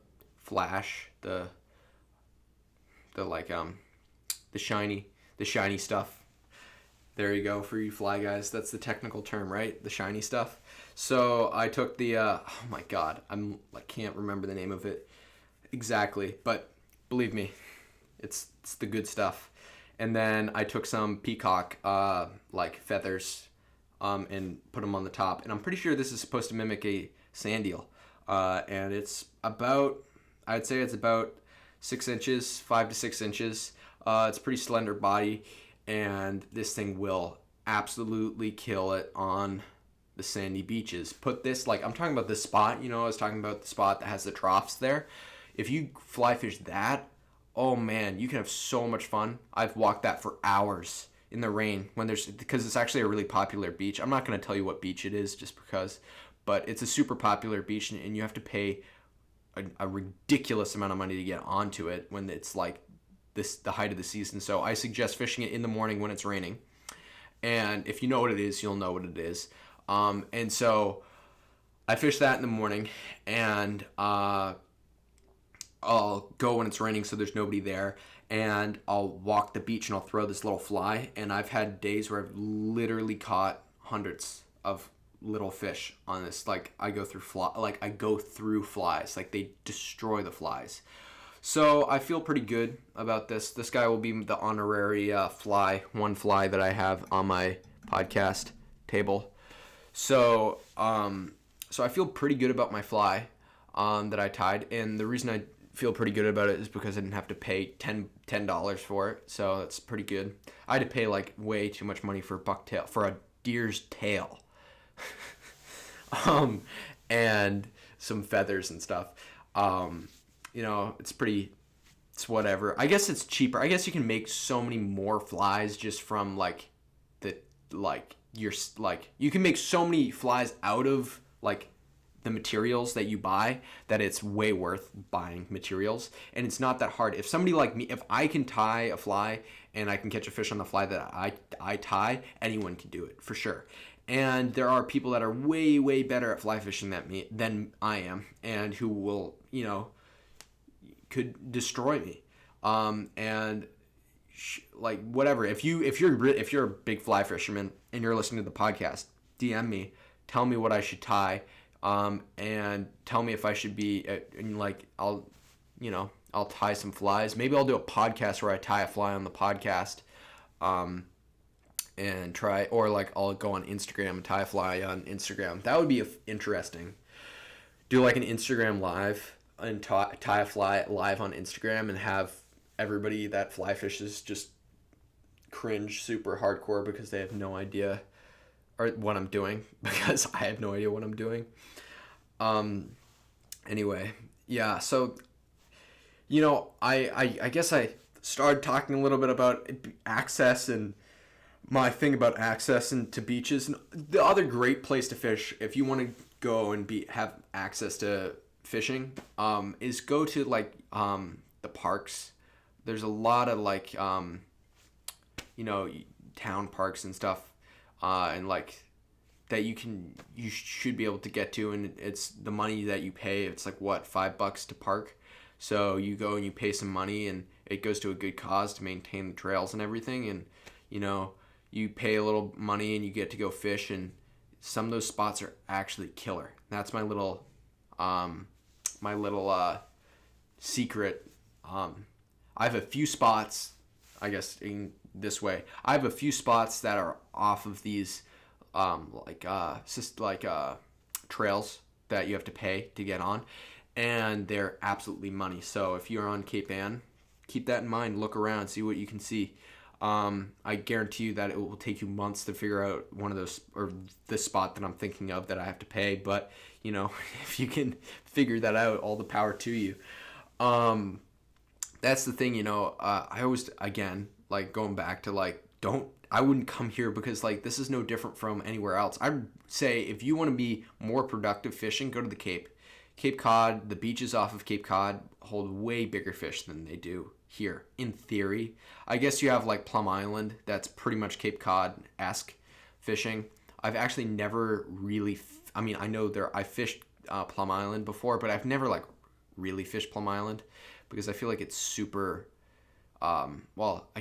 flash, the shiny stuff. There you go, for you fly guys. That's the technical term, right? The shiny stuff. So I took the, oh my God, I can't remember the name of it exactly, but believe me, it's the good stuff. And then I took some peacock, feathers, and put them on the top. And I'm pretty sure this is supposed to mimic a sand eel. And it's about, I'd say it's about 6 inches, 5 to 6 inches. It's a pretty slender body, and this thing will absolutely kill it on the sandy beaches. Put this, I'm talking about this spot, I was talking about the spot that has the troughs there. If you fly fish that, oh man, you can have so much fun. I've walked that for hours in the rain because it's actually a really popular beach. I'm not going to tell you what beach it is just because, but it's a super popular beach, and you have to pay a ridiculous amount of money to get onto it when it's the height of the season. So I suggest fishing it in the morning when it's raining. And if you know what it is, you'll know what it is. And so I fish that in the morning, and I'll go when it's raining so there's nobody there, and I'll walk the beach and I'll throw this little fly. And I've had days where I've literally caught hundreds of little fish on this. I go through flies. They destroy the flies. So I feel pretty good about this. This guy will be the honorary one fly that I have on my podcast table. So I feel pretty good about my fly that I tied, and the reason I feel pretty good about it is because I didn't have to pay $10 for it, so that's pretty good. I had to pay way too much money for a deer's tail. um, and some feathers and stuff. It's whatever. I guess it's cheaper. I guess you can make so many more flies just from you can make so many flies out of the materials that you buy that it's way worth buying materials, and it's not that hard. If somebody like me, if I can tie a fly and I can catch a fish on the fly that I tie, anyone can do it for sure. And there are people that are way better at fly fishing than I am, and who will could destroy me. Whatever. If you're a big fly fisherman and you're listening to the podcast, DM me, tell me what I should tie. And tell me if I should be, I'll tie some flies. Maybe I'll do a podcast where I tie a fly on the podcast, and try, or I'll go on Instagram and tie a fly on Instagram. That would be interesting. Do an Instagram live and tie a fly live on Instagram and have everybody that fly fishes just cringe super hardcore because they have no idea or what I'm doing, because I have no idea what I'm doing. Anyway, yeah, so, I guess I started talking a little bit about access and my thing about access to beaches. And the other great place to fish, if you want to go and have access to fishing, is go to, the parks. There's a lot of, town parks and stuff, and that you should be able to get to, and it's the money that you pay. It's $5 to park, so you go and you pay some money, and it goes to a good cause to maintain the trails and everything, and you pay a little money and you get to go fish, and some of those spots are actually killer. That's my little secret. I have a few spots, I guess in this way, I have a few spots that are off of these trails that you have to pay to get on, and they're absolutely money. So if you're on Cape Ann, keep that in mind. Look around, see what you can see. I guarantee you that it will take you months to figure out one of those, or the spot that I'm thinking of that I have to pay. But if you can figure that out, all the power to you. That's the thing. I always, again, going back to I wouldn't come here because this is no different from anywhere else. I'd say if you want to be more productive fishing, go to the Cape. Cape Cod, the beaches off of Cape Cod hold way bigger fish than they do here, in theory. I guess you have Plum Island, that's pretty much Cape Cod-esque fishing. I've actually never really, I know I fished Plum Island before, but I've never really fished Plum Island because I feel it's super... I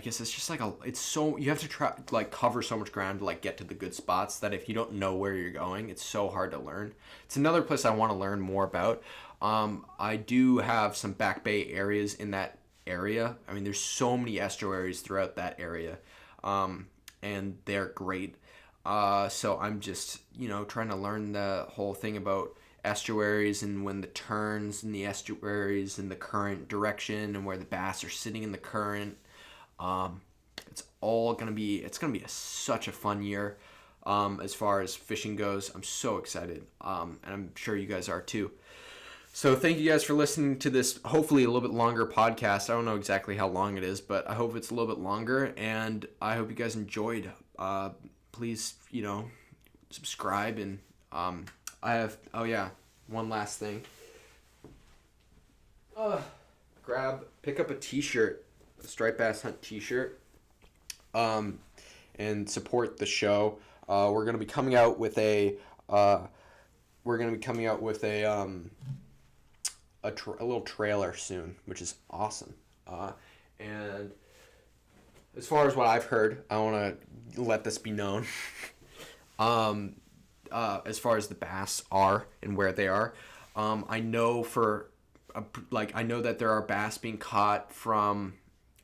guess it's just it's so, you have to try, cover so much ground to get to the good spots that if you don't know where you're going, it's so hard to learn. It's another place I want to learn more about. I do have some Back Bay areas in that area. There's so many estuaries throughout that area, and they're great. So I'm just, trying to learn the whole thing about estuaries and when the turns in the estuaries and the current direction and where the bass are sitting in the current. It's gonna be such a fun year as far as fishing goes. I'm so excited, and I'm sure you guys are too. So thank you guys for listening to this, hopefully a little bit longer podcast. I don't know exactly how long it is, but I hope it's a little bit longer, and I hope you guys enjoyed. Please, subscribe, and one last thing. Pick up a t-shirt, a Striped Bass Hunt t-shirt, and support the show. We're going to be coming out with a little trailer soon, which is awesome. And as far as what I've heard, I want to let this be known. As far as the bass are and where they are, I know that there are bass being caught from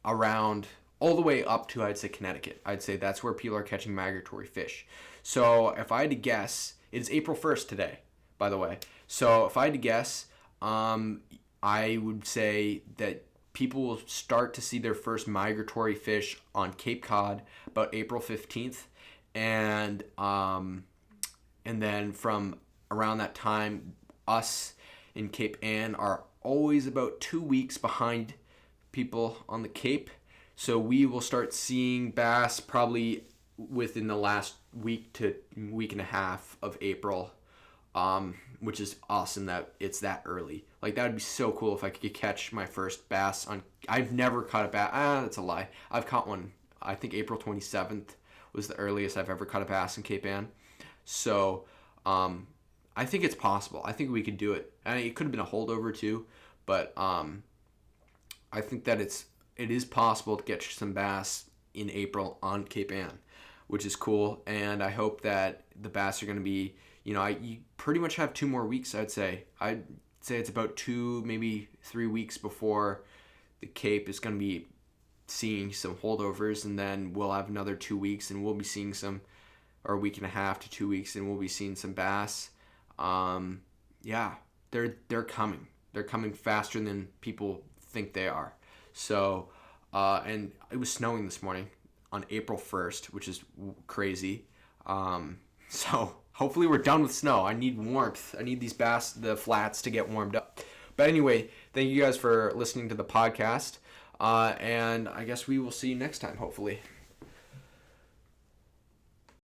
around all the way up to, I'd say, Connecticut. I'd say that's where people are catching migratory fish. So if I had to guess, it's April 1st today, by the way. So if I had to guess, I would say that people will start to see their first migratory fish on Cape Cod about April 15th. And then from around that time, us in Cape Ann are always about 2 weeks behind people on the Cape. So we will start seeing bass probably within the last week to week and a half of April, which is awesome that it's that early. Like, that would be so cool if I could catch my first bass on. I've never caught a bass. That's a lie. I've caught one. I think April 27th was the earliest I've ever caught a bass in Cape Ann. So I think it's possible. I think we could do it. I mean, it could have been a holdover too, but I think that it is possible to get some bass in April on Cape Ann, which is cool. And I hope that the bass are going to be, you pretty much have 2 more weeks, I'd say. I'd say it's about 2, maybe 3 weeks before the Cape is going to be seeing some holdovers, and then we'll have another 2 weeks and we'll be seeing some, or a week and a half to 2 weeks, and we'll be seeing some bass. Yeah, they're coming. They're coming faster than people think they are. So, and it was snowing this morning on April 1st, which is crazy. So hopefully we're done with snow. I need warmth. I need these bass, the flats, to get warmed up. But anyway, thank you guys for listening to the podcast. And I guess we will see you next time, hopefully.